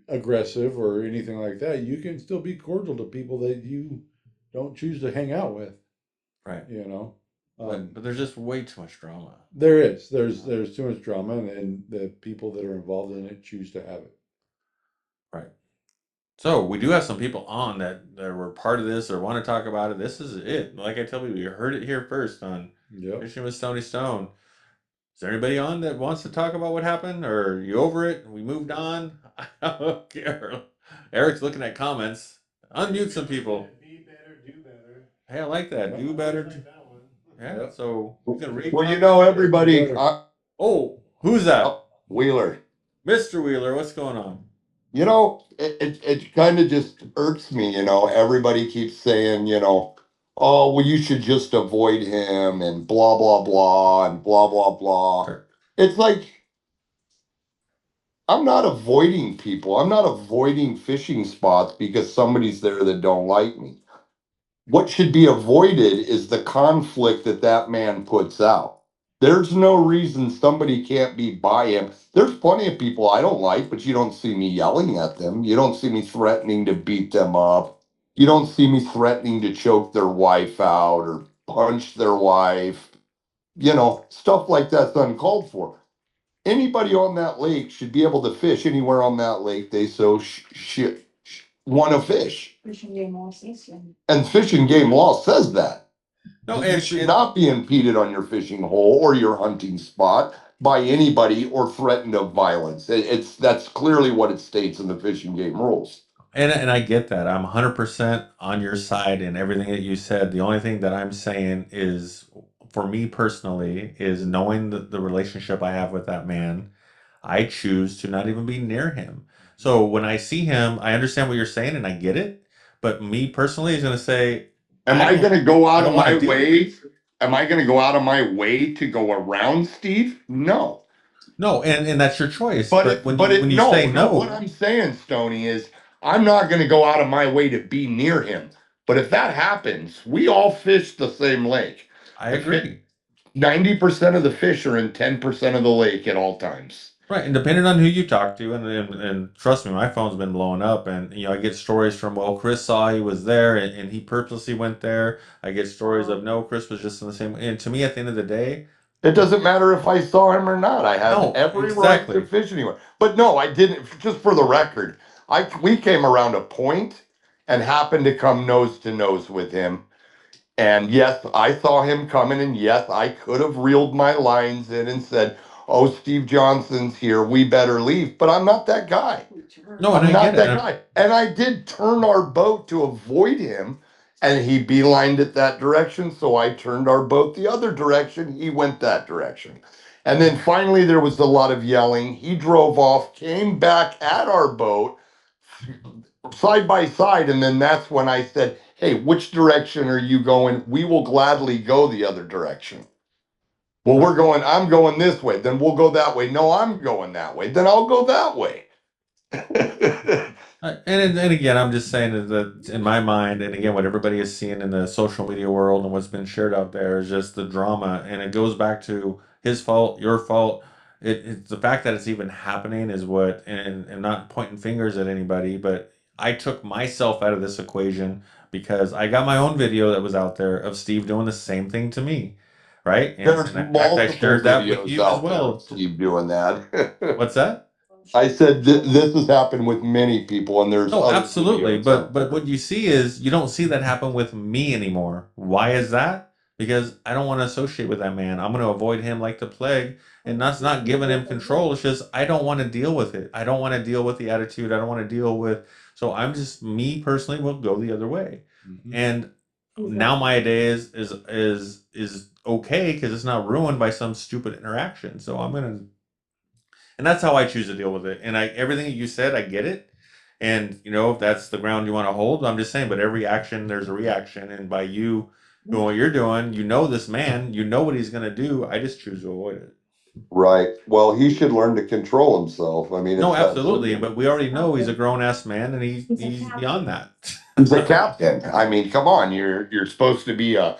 aggressive or anything like that. You can still be cordial to people that you don't choose to hang out with. Right. But there's just way too much drama. There is. There's too much drama, and the people that are involved in it choose to have it. Right. So we do have some people on that were part of this or want to talk about it. This is it. Like I tell people, you heard it here first on Fishing with Stony Stone. Is there anybody on that wants to talk about what happened? Or are you over it? We moved on? I don't care. Eric's looking at comments. Unmute some people. Be better, do better. Hey, I like that. Do better. Like that one. Yeah, so we can read. Well, everybody. Oh, who's that? Wheeler. Mr. Wheeler, what's going on? It kind of just irks me, everybody keeps saying, oh, well, you should just avoid him and blah, blah, blah, and blah, blah, blah. Sure. It's like, I'm not avoiding people. I'm not avoiding fishing spots because somebody's there that don't like me. What should be avoided is the conflict that man puts out. There's no reason somebody can't be by him. There's plenty of people I don't like, but you don't see me yelling at them. You don't see me threatening to beat them up. You don't see me threatening to choke their wife out or punch their wife. Stuff like that's uncalled for. Anybody on that lake should be able to fish anywhere on that lake they so want to fish. Fishing game law says so. And fishing game law says that. No, You should not be impeded on your fishing hole or your hunting spot by anybody or threatened of violence. That's clearly what it states in the fishing game rules. And I get that. I'm 100% on your side in everything that you said. The only thing that I'm saying is, for me personally, is knowing the relationship I have with that man, I choose to not even be near him. So when I see him, I understand what you're saying and I get it. But me personally is going to say, Am I going to go out of my way? Am I going to go out of my way to go around Steve? No. No, and that's your choice. But when you say no, what I'm saying, Stoney, is I'm not going to go out of my way to be near him. But if that happens, we all fish the same lake. I agree. 90% of the fish are in 10% of the lake at all times. Right, and depending on who you talk to, and trust me, my phone's been blowing up, and I get stories from, well, Chris saw he was there, and he purposely went there. I get stories of, no, Chris was just in the same. And to me, at the end of the day, it doesn't matter if I saw him or not. I have every right to fish anywhere. But no, I didn't. Just for the record, we came around a point and happened to come nose to nose with him. And yes, I saw him coming, and yes, I could have reeled my lines in and said, "Oh, Steve Johnson's here. We better leave." But I'm not that guy. no, I'm and I not get that it. guy. And I did turn our boat to avoid him, and he beelined it that direction. So I turned our boat the other direction. He went that direction. And then finally, there was a lot of yelling. He drove off, came back at our boat side by side. And then that's when I said, "Hey, which direction are you going? We will gladly go the other direction." Well, I'm going this way. Then we'll go that way. No, I'm going that way. Then I'll go that way. And again, I'm just saying that in my mind, and again, what everybody is seeing in the social media world and what's been shared out there is just the drama, and it goes back to his fault, your fault. It's the fact that it's even happening is what, and not pointing fingers at anybody, but I took myself out of this equation because I got my own video that was out there of Steve doing the same thing to me, right? There's And in fact, I shared that with videos you as out there well. of Steve doing that. What's that? I said this has happened with many people, and there's No, other absolutely. videos out But what you see is you don't see that happen with me anymore. Why is that? Because I don't want to associate with that man. I'm going to avoid him like the plague. And that's not giving him control. It's just I don't want to deal with it. I don't want to deal with the attitude. I don't want to deal with. So I'm just me personally will go the other way. Mhm. And now my day is okay because it's not ruined by some stupid interaction. So I'm gonna, and that's how I choose to deal with it. And everything you said, I get it. And if that's the ground you want to hold, I'm just saying. But every action, there's a reaction, and by you doing what you're doing, this man, what he's gonna do. I just choose to avoid it. Right. Well, he should learn to control himself. I mean, No, it's that absolutely. simple. But we already know he's a grown ass man, and he's beyond that. He's a captain. I mean, come on. You're supposed to be a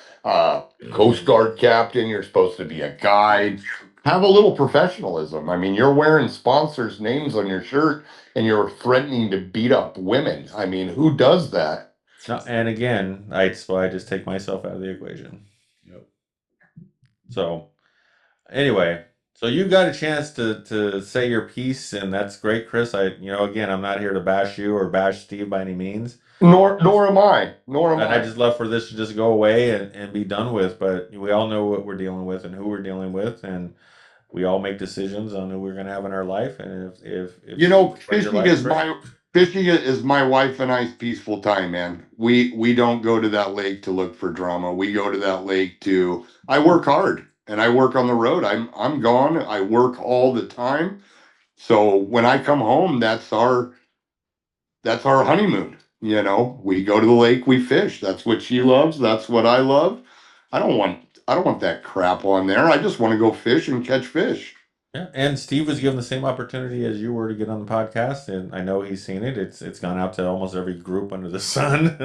Coast Guard captain. You're supposed to be a guide. Have a little professionalism. I mean, you're wearing sponsors' names on your shirt, and you're threatening to beat up women. I mean, who does that? No, and again, that's why I just take myself out of the equation. Yep. So, anyway, so you got a chance to say your piece, and that's great, Chris. Again, I'm not here to bash you or bash Steve by any means. Nor am I. Nor am And I. I just love for this to just go away and be done with. But we all know what we're dealing with and who we're dealing with, and we all make decisions on who we're going to have in our life. And if fishing is my wife and I's peaceful time, man. We don't go to that lake to look for drama. We go to that lake to. I work hard and I work on the road. I'm gone. I work all the time. So when I come home, that's our honeymoon. We go to the lake, we fish. That's what she loves. That's what I love. I don't want that crap on there. I just want to go fish and catch fish. Yeah, and Steve was given the same opportunity as you were to get on the podcast, and I know he's seen it. It's gone out to almost every group under the sun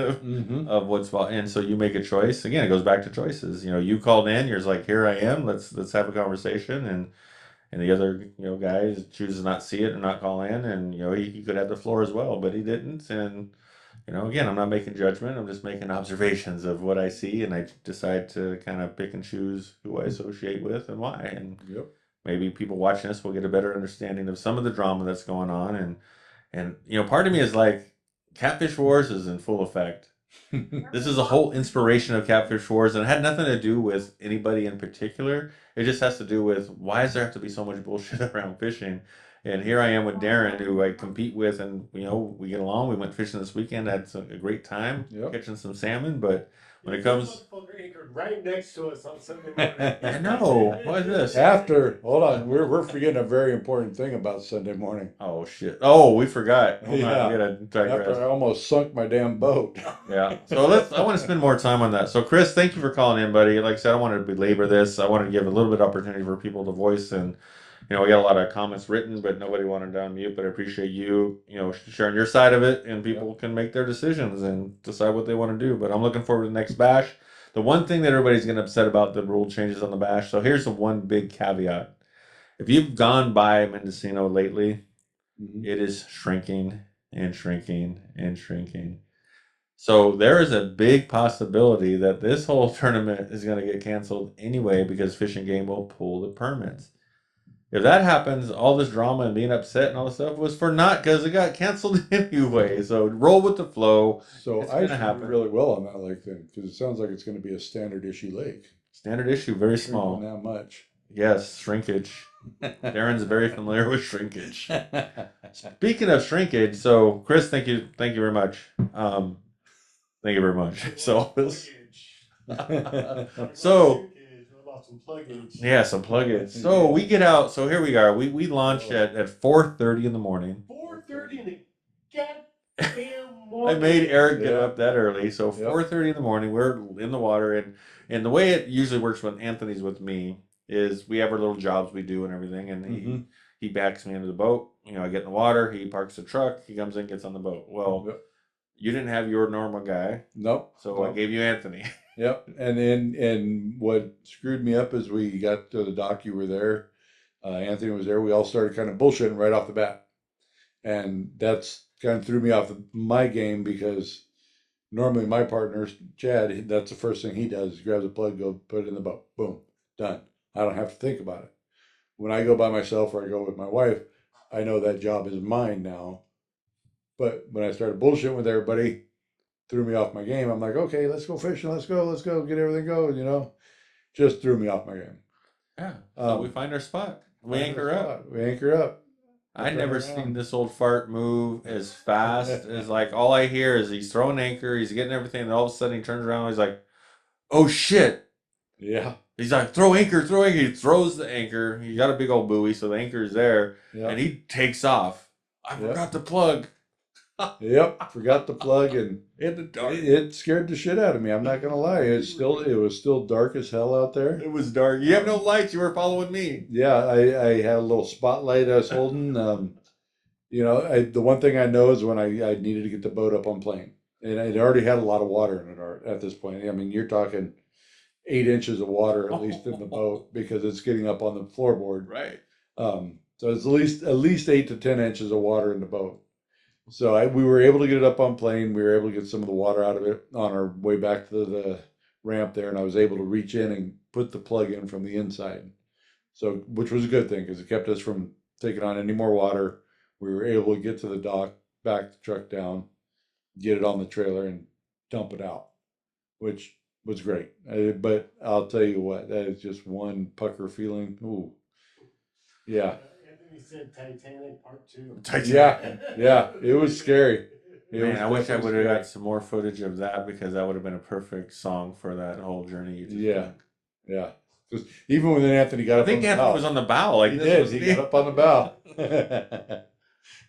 of what's, and so you make a choice. Again, it goes back to choices. You called in. You're just like, here I am. Let's have a conversation, and the other guy chooses to not see it and not call in, and he could have the floor as well, but he didn't. And again, I'm not making judgment. I'm just making observations of what I see, and I decide to kind of pick and choose who I associate with and why. And Yep. maybe people watching this will get a better understanding of some of the drama that's going on. And part of me is like, Catfish Wars is in full effect. This is a whole inspiration of Catfish Wars, and it had nothing to do with anybody in particular. It just has to do with, why does there have to be so much bullshit around fishing? And here I am with Darren, who I compete with, and we get along. We went fishing this weekend, had a great time catching some salmon. But when it comes, anchored right next to us on Sunday morning. I know, what is this? Hold on, we're forgetting a very important thing about Sunday morning. Oh shit! Oh, we forgot. Hold on, Yeah. we gotta digress. After I almost sunk my damn boat. Yeah. So I want to spend more time on that. So Chris, thank you for calling in, buddy. Like I said, I wanted to belabor this. I wanted to give a little bit of opportunity for people to voice and you know, we got a lot of comments written, but nobody wanted to unmute. But I appreciate you, you know, sharing your side of it, and people can make their decisions and decide what they want to do. But I'm looking forward to the next bash. The one thing that everybody's getting upset about the rule changes on the bash. So here's the one big caveat: if you've gone by Mendocino lately, it is shrinking and shrinking and shrinking. So there is a big possibility that this whole tournament is going to get canceled anyway because Fish and Game will pull the permits. If that happens, all this drama and being upset and all this stuff was for naught because it got canceled anyway. So roll with the flow. So It's I gonna should do happen. really well on that lake then, because it sounds like it's going to be a standard issue lake. Standard issue, very Shrinking small. that much. Yes, shrinkage. Darren's very familiar with shrinkage. Speaking of shrinkage, so Chris, thank you very much. Thank you very much. So, so yeah, some plugins. So we get out. So here we are. We launch at 4:30 in the morning. 4:30 in the goddamn morning. I made Eric get Yeah. up that early. So Yep. 4:30 in the morning, we're in the water, and the way it usually works when Anthony's with me is we have our little jobs we do and everything, and Mhm. he backs me into the boat. You know, I get in the water, he parks the truck, he comes in, gets on the boat. Well, Yep. you didn't have your normal guy, Nope. so I Nope. gave you Anthony. Yep. And then, and what screwed me up is we got to the dock, you were there. Anthony was there. We all started kind of bullshitting right off the bat. And that's kind of threw me off my game because normally my partner, Chad, that's the first thing he does. He grabs a plug, go put it in the boat. Boom. Done. I don't have to think about it. When I go by myself or I go with my wife, I know that job is mine now. But when I started bullshitting with everybody, threw me off my game. I'm like, okay, let's go fishing. Let's go, get everything going, you know? Just threw me off my game. Yeah. So we find our spot. We anchor up. We anchor up. I'd never seen this old fart move as fast as like all I hear is he's throwing anchor, he's getting everything, and all of a sudden he turns around and he's like, oh shit. Yeah. He's like, throw anchor, throw anchor. He throws the anchor. He got a big old buoy, so the anchor is there, and he takes off. I forgot the plug. Yep, forgot the plug, and In the dark. it scared the shit out of me. I'm not gonna lie. It was still dark as hell out there. It was dark. You have no lights. You were following me. Yeah, I had a little spotlight I was holding. You know, the one thing I know is when I needed to get the boat up on plane, and it already had a lot of water in it at this point. I mean, you're talking 8 inches of water at least in the boat because it's getting up on the floorboard. Right. So it's at least 8 to 10 inches of water in the boat. So we were able to get it up on plane. We were able to get some of the water out of it on our way back to the ramp there, and I was able to reach in and put the plug in from the inside. So, which was a good thing because it kept us from taking on any more water. We were able to get to the dock, back the truck down, get it on the trailer, and dump it out, which was great. But I'll tell you what, that is just one pucker feeling. Ooh, yeah. Anthony said Titanic Part 2. Yeah, it was scary. Man, I wish I would have got some more footage of that because that would have been a perfect song for that whole journey. You just took. Yeah. Because even when Anthony got I up think on the Anthony bow, was on the bow. Like he this did. was He the- got up on the bow.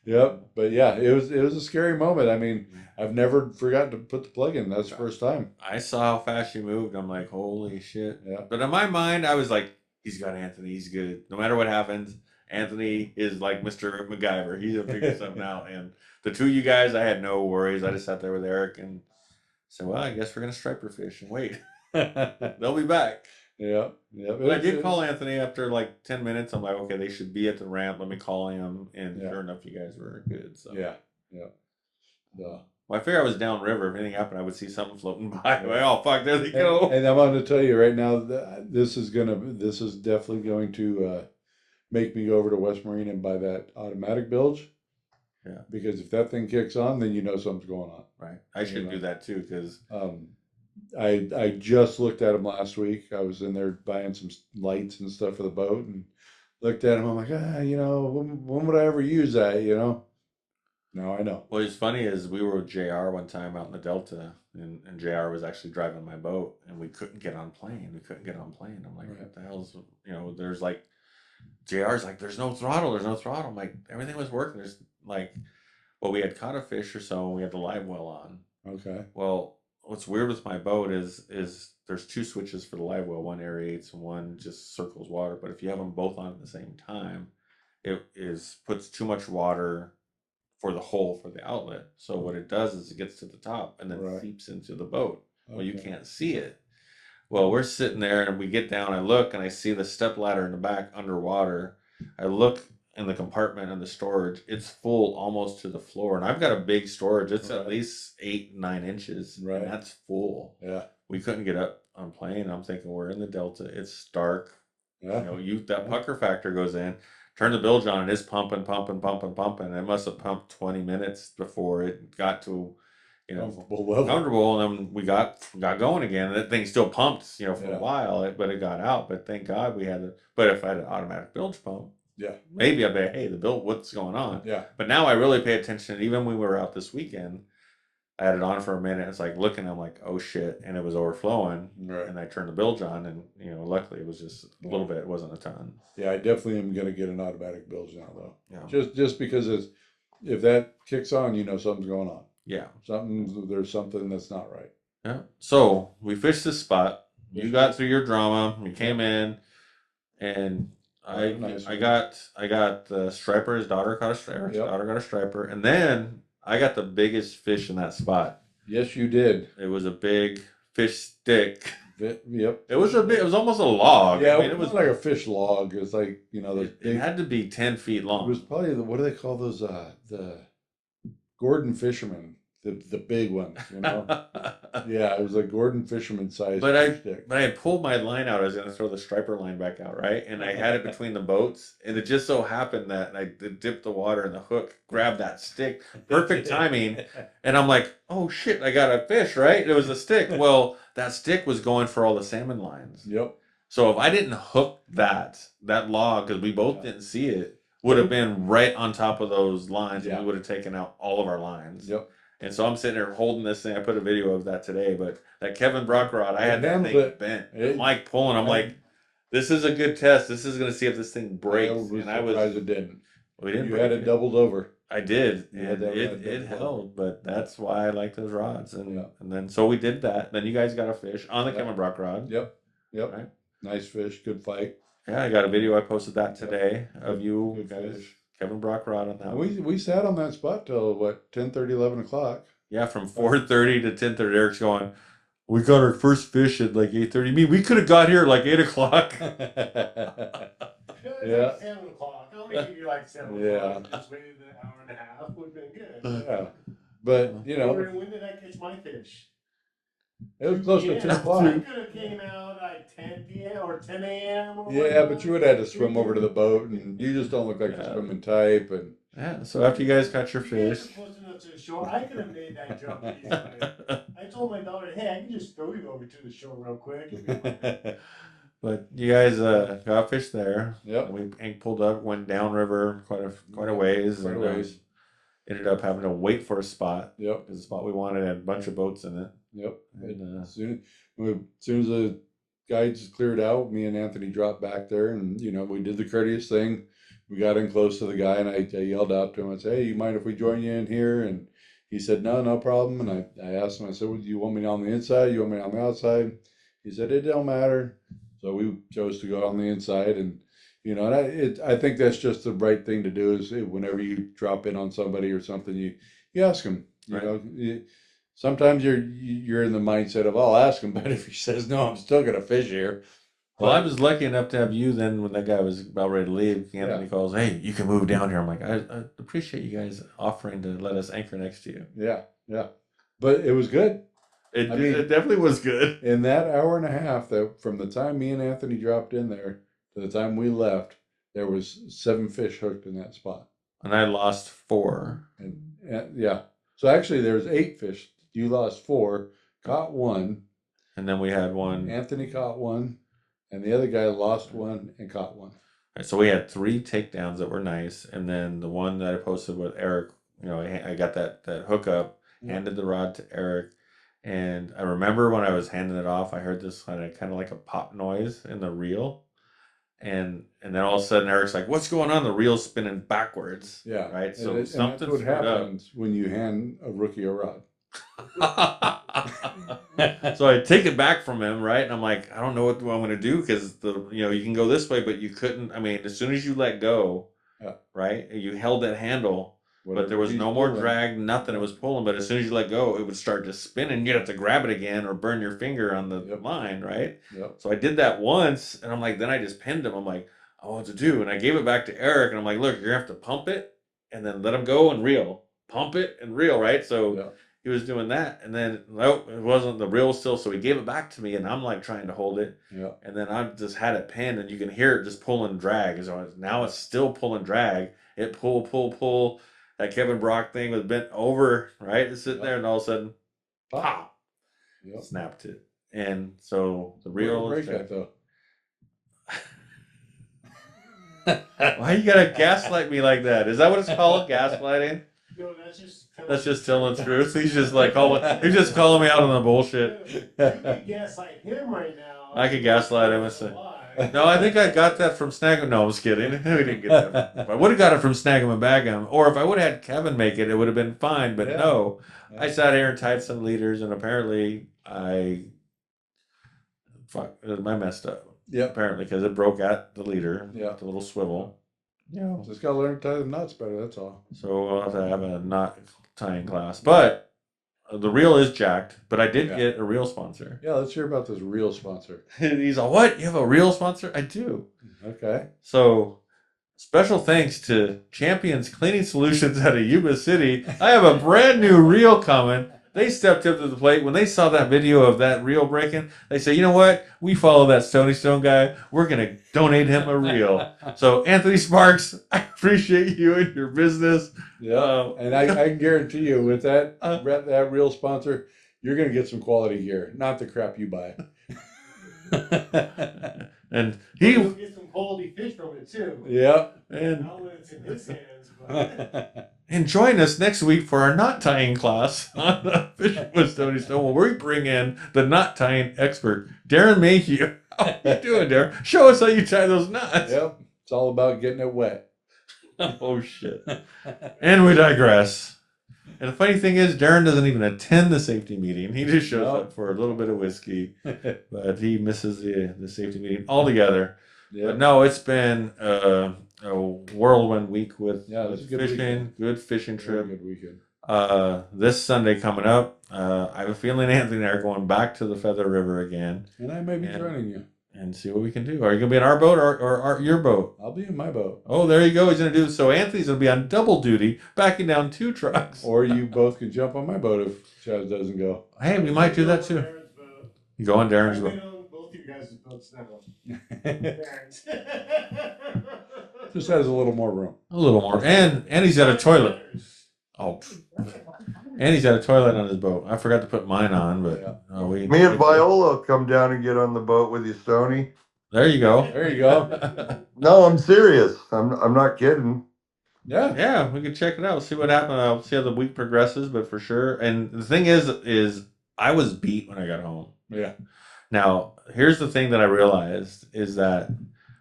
Yep. But yeah, it was a scary moment. I mean, I've never forgotten to put the plug in. That's the first time. I saw how fast you moved. I'm like, holy shit. Yeah. But in my mind, I was like, he's got Anthony. He's good. No matter what happens, Anthony is like Mr. MacGyver. He's gonna figure something out. And the two of you guys, I had no worries. I just sat there with Eric and said, well, I guess we're gonna striper fish and wait. They'll be back. Yeah. But I did call Anthony after like 10 minutes. I'm like, okay, they should be at the ramp. Let me call him. And sure enough, you guys were good. So Yeah. Well, I figured I was downriver. If anything happened, I would see something floating by. I'm like, oh fuck, there they go. And I'm going to tell you right now that this is definitely going to make me go over to West Marine and buy that automatic bilge. Yeah. Because if that thing kicks on, then you know something's going on. Right. I should do that too because I just looked at them last week. I was in there buying some lights and stuff for the boat and looked at them. I'm like, when would I ever use that? Now I know. What's funny is we were with JR one time out in the Delta, and JR was actually driving my boat, and we couldn't get on plane. I'm like, what the hell's, there's like, JR's like, there's no throttle. I'm like, everything was working. There's like, well, we had caught a fish or so, and we had the live well on. Okay. Well, what's weird with my boat is there's 2 switches for the live well. One aerates and one just circles water. But if you have them both on at the same time, it puts too much water for the hole for the outlet. So what it does is it gets to the top and then Right. seeps into the boat. Well, you Okay. can't see it. Well, we're sitting there and we get down. I look and I see the step ladder in the back underwater. I look in the compartment in the storage. It's full almost to the floor, and I've got a big storage. It's at Right. least 8-9 inches, Right. and that's full. Yeah. We couldn't get up on plane. I'm thinking we're in the Delta. It's dark. Yeah. You know, that pucker factor goes in. Turn the bilge on, and it's pumping. It must have pumped 20 minutes before it got to, you know, Comfortable level. comfortable, and then we got going again. That thing still pumped, you know, for Yeah. a while, but it got out. But thank God we had it. But if I had an automatic bilge pump, Yeah. maybe I'd be, hey, the bilge, what's going on? Yeah. But now I really pay attention. Even when we were out this weekend, I had it on for a minute. It's like looking, I'm like, oh shit, and it was overflowing. Right. And I turned the bilge on, and you know, luckily it was just a little bit. It wasn't a ton. Yeah, I definitely am gonna get an automatic bilge now though. Yeah. Just because if that kicks on, you know something's going on. Yeah. There's something that's not right. Yeah. So we fished this spot. You got through your drama. You came in, and Nice. I got the striper. His daughter caught a striper. His Yep. daughter got a striper, and then I got the biggest fish in that spot. Yes, you did. It was a big fish stick. Yep. It was it was almost a log. Yeah, I mean, it was like a fish log. It was like, you know, those it big. had to be 10 feet It long. was probably what do they call those? The Gordon fisherman, the big ones. You know. Yeah, it was a Gordon fisherman size fish stick. But I had pulled my line out. I was going to throw the striper line back out, right? And I had it between the boats. And it just so happened that I dipped the water and the hook grabbed that stick. Perfect timing. And I'm like, oh shit, I got a fish, right? It was a stick. Well, that stick was going for all the salmon lines. Yep. So if I didn't hook that log, because we both didn't see it, would have been right on top of those lines, and we would have taken out all of our lines. Yep. And so I'm sitting there holding this thing. I put a video of that today, but that KevinBrock rod, I had that handled thing it. bent. It- Mike pulling. I'm like, this is a good test. This is going to see if this thing breaks. I was surprised it didn't. We didn't You break had it doubled over. I did, You had and that rod it doubled over. held. But that's why I like those rods. And Yeah. and then so we did that. Then you guys got a fish on the Yeah. KevinBrock rod. Yep. Right. Nice fish. Good fight. Yeah, I got a video. I posted that today of you Good guys. fish. KevinBrock rod on that. And one. we sat on that spot till what 10:30, 11 o'clock. Yeah, from 4:30 to 10:30. Eric's going, we got our first fish at like 8:30. Me, we could have got here at like 8 o'clock. Yeah. Like 7 o'clock. I'll make you like 7 Yeah. o'clock. Just waited an hour and a half. Would have been good. Yeah. But you know, When did I catch my fish? it was close to 2 o'clock. I could have came out like 10 p.m. or 10 a.m. or Yeah, whatnot. but you would have had to swim over to the boat, and you just don't look like the Yeah. swimming type. And Yeah, so after you guys caught your You guys fish. are close enough to the shore. I could have made that jump easily. I told my daughter, hey, I can just throw you over to the shore real quick. But you guys got fish there. Yep. We pulled up, went downriver quite a ways. Quite a and, ways. Ended up having to wait for a spot. Yep. Because the spot we wanted had a bunch of boats in it. Yep. And, As soon as the guides cleared out, me and Anthony dropped back there, and you know we did the courteous thing. We got in close to the guy, and I yelled out to him. I said, "Hey, you mind if we join you in here?" And he said, "No, no problem." And I asked him. I said, well, "Do you want me on the inside? You want me on the outside?" He said, "It don't matter." So we chose to go on the inside, and you know, and I think that's just the right thing to do. Is whenever you drop in on somebody or something, you ask them. You Right. know, sometimes you're in the mindset of I'll ask him, but if he says no, I'm still gonna fish here. well, I was lucky enough to have you then when that guy was about ready to leave. Anthony calls, hey, you can move down here. I'm like, I appreciate you guys offering to let us anchor next to you. Yeah, but it was good. It I mean- definitely was good. In that hour and a half, that from the time me and Anthony dropped in there to the time we left, there was 7 fish hooked in that spot. And I lost 4. And yeah, so actually there was 8 fish. You lost 4, caught 1. And then we had one. Anthony caught 1, and the other guy lost 1 and caught 1. Right, so we had 3 takedowns that were nice. And then the one that I posted with Eric, you know, I got that hookup, handed the rod to Eric. And I remember when I was handing it off, I heard this kind of like a pop noise in the reel. And then all of a sudden Eric's like, what's going on? The reel's spinning backwards. Yeah, Right. So and that's something what screwed up. happens when you hand a rookie a rod. So I take it back from him, right? And I'm like, I don't know what I'm going to do because you can go this way, but you couldn't. I mean, as soon as you let go, Yeah. right, you held that handle, but there was Whatever no he's more pulling. drag, nothing. It was pulling, but as soon as you let go, it would start to spin, and you'd have to grab it again or burn your finger on the Yep. line, right? Yep. So I did that once, and I'm like, then I just pinned him. I'm like, I want to do, and I gave it back to Eric, and I'm like, look, you're gonna have to pump it, and then let him go and reel, pump it and reel, right? So. Yeah. He was doing that, and then nope, it wasn't the reel still. So he gave it back to me, and I'm like trying to hold it, Yeah. and then I just had it pinned, and you can hear it just pulling drag. So now it's still pulling drag. It pull. That Kevin Brock thing was bent over, right? It's sitting there, and all of a sudden, pop, Yep. snapped it. And so the Where'd reel it is break that though? Why you gotta gaslight me like that? Is that what it's called, gaslighting? No, That's just telling the truth. He's just like he's just calling me out on the bullshit. You could gaslight him right now. I could gaslight him and say, no, I think I got that from Snag 'em. No, I was kidding. We didn't get that. If I would have got it from Snag 'em and Bag 'em, or if I would have had Kevin make it, it would have been fine. But Yeah. no, I sat here and tied some leaders, and apparently I messed up. Yep. Apparently, because it broke at the leader, Yeah. the little swivel. Just gotta learn to tie the knots better. That's all. So we'll have to have a knot tying class. But the reel is jacked. But I did get a reel sponsor. Yeah, let's hear about this real sponsor. He's all, what? You have a reel sponsor? I do. Okay. So special thanks to Champions Cleaning Solutions out of Yuba City. I have a brand new reel coming. They stepped up to the plate. When they saw that video of that reel breaking, they say, you know what? We follow that Stony Stone guy. We're going to donate him a reel. So, Anthony Sparks, I appreciate you and your business. Yeah. And I can guarantee you with that real sponsor, you're going to get some quality gear, not the crap you buy. And You'll get some quality fish from it too. Yeah. And not when it's in his hands, but and join us next week for our knot tying class on the Fishing with Stony Stone, where we bring in the knot tying expert, Darren Mayhew. How you doing, Darren? Show us how you tie those knots. Yep. It's all about getting it wet. Oh, shit. And we digress. And the funny thing is, Darren doesn't even attend the safety meeting. He just shows up for a little bit of whiskey, but he misses the safety meeting altogether. Yeah. But no, it's been a whirlwind week with it's a good fishing, weekend. good fishing trip. Very good weekend. This Sunday coming up, I have a feeling Anthony and I are going back to the Feather River again. And I may be joining you. And see what we can do. Are you going to be in our boat or your boat? I'll be in my boat. Oh, there you go. He's going to do so. Anthony's going to be on double duty, backing down 2 trucks. Or you both can jump on my boat if Chaz doesnst go. Hey, we might do that too. You go on Darren's I've boat. been on both of you guys' boats now. Just has a little more room. A little more. And he's got a toilet. Oh. And he's got a toilet on his boat. I forgot to put mine on, but Me and Viola come down and get on the boat with you, Stoney. There you go. There you go. No, I'm serious. I'm not kidding. Yeah. Yeah, we can check it out. See what happens. I'll see how the week progresses, but for sure. And the thing is I was beat when I got home. Yeah. Now, here's the thing that I realized is that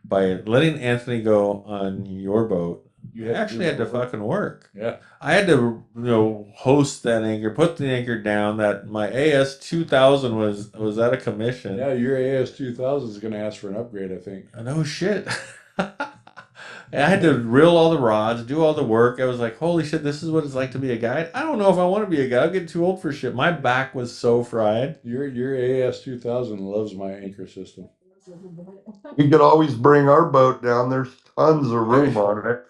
by letting Anthony go on your boat, you actually had to fucking work. Yeah. I had to, host that anchor, put the anchor down. That my AS 2000 was out of commission. Yeah, your AS 2000 is going to ask for an upgrade, I think. No shit. I had to reel all the rods, do all the work. I was like, holy shit, this is what it's like to be a guide. I don't know if I want to be a guide. I'm getting too old for shit. My back was so fried. Your AS 2000 loves my anchor system. You could always bring our boat down. There's tons of room on it.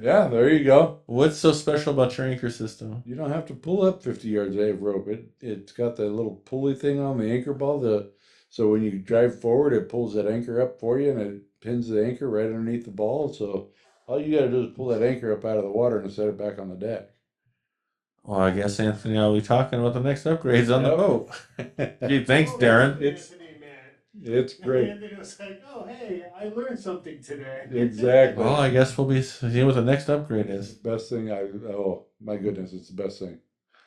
Yeah, there you go. What's so special about your anchor system? You don't have to pull up 50 yards of rope. It's got that little pulley thing on the anchor ball. So when you drive forward, it pulls that anchor up for you, and it pins the anchor right underneath the ball. So all you got to do is pull that anchor up out of the water and set it back on the deck. Well, I guess Anthony, I'll be talking about the next upgrades on the boat. Gee, thanks, Darren. It's great. And it was like, oh, hey, I learned something today. Exactly. Well, I guess we'll be seeing what the next upgrade is. Best thing oh my goodness, it's the best thing.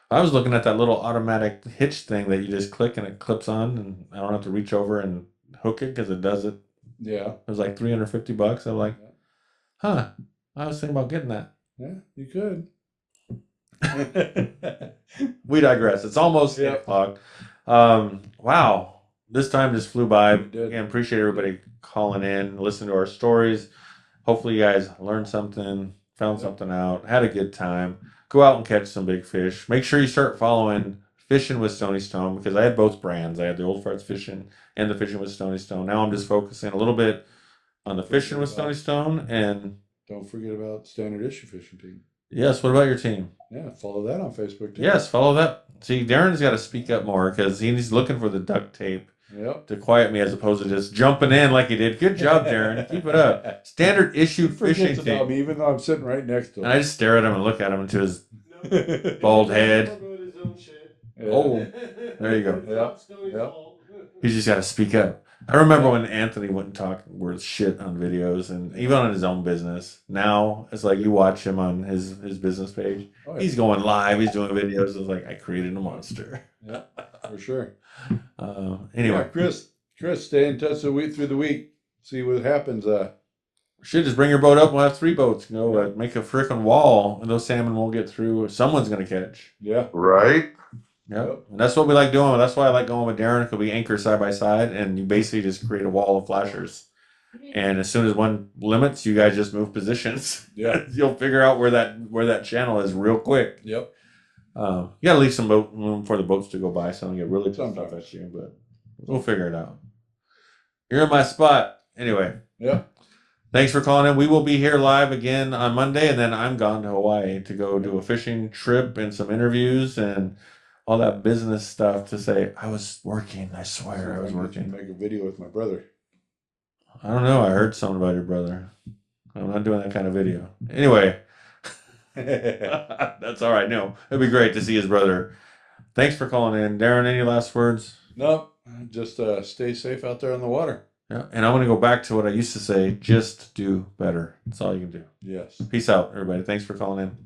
I was looking at that little automatic hitch thing that you just click and it clips on, and I don't have to reach over and hook it because it does it. Yeah. It was like $350. I'm like, huh. I was thinking about getting that. Yeah, you could. We digress. It's almost 8 o'clock. Wow. This time just flew by. It did. Again, appreciate everybody calling in, listening to our stories. Hopefully you guys learned something, found something out, had a good time. Go out and catch some big fish. Make sure you start following Fishing with Stony Stone, because I had both brands. I had the Old Farts Fishing and the Fishing with Stony Stone. Now I'm just focusing a little bit on the Fishing with Stony Stone. And Don't forget about Standard Issue Fishing Team. yes, what about your team? Yeah, follow that on Facebook too. Yes, follow that. See, Darren's got to speak up more because he's looking for the duct tape Yep. to quiet me as opposed to just jumping in like he did. Good job, Darren. Keep it up. Standard Issue He Fishing forgets about Team. me, even though I'm sitting right next to him. And I just stare at him and look at him into his No, bald head. promote his own shit. Yeah. Oh, there you go. It's not Stoney's Yep. fault. He's just got to speak up. I remember when Anthony wouldn't talk worth shit on videos and even on his own business. Now it's like you watch him on his business page. Oh, yeah. He's going live. He's doing videos. It's like I created a monster. Yeah, for sure. Anyway, Yeah, Chris, stay in touch through the week. See what happens. should just bring your boat up. We'll have 3 boats. Make a freaking wall, and those salmon won't get through. Someone's gonna catch. Yeah. Right? Yep. And that's what we like doing. That's why I like going with Darren, because we anchor side by side, and you basically just create a wall of flashers. And as soon as one limits, you guys just move positions. Yeah. You'll figure out where that channel is real quick. Yep. You gotta leave some boat room for the boats to go by, so don't get really pissed off Sometimes. at you. But we'll figure it out. You're in my spot. Anyway, Yeah. thanks for calling in. We will be here live again on Monday, and then I'm gone to Hawaii to go do a fishing trip and some interviews and all that business stuff to say I was working. I swear I was working. Make a video with my brother. I don't know. I heard something about your brother. I'm not doing that kind of video. Anyway, that's all right. No, it'd be great to see his brother. Thanks for calling in. Darren, any last words? Nope. Just stay safe out there on the water. Yeah. And I'm going to go back to what I used to say. Just do better. That's all you can do. Yes. Peace out, everybody. Thanks for calling in.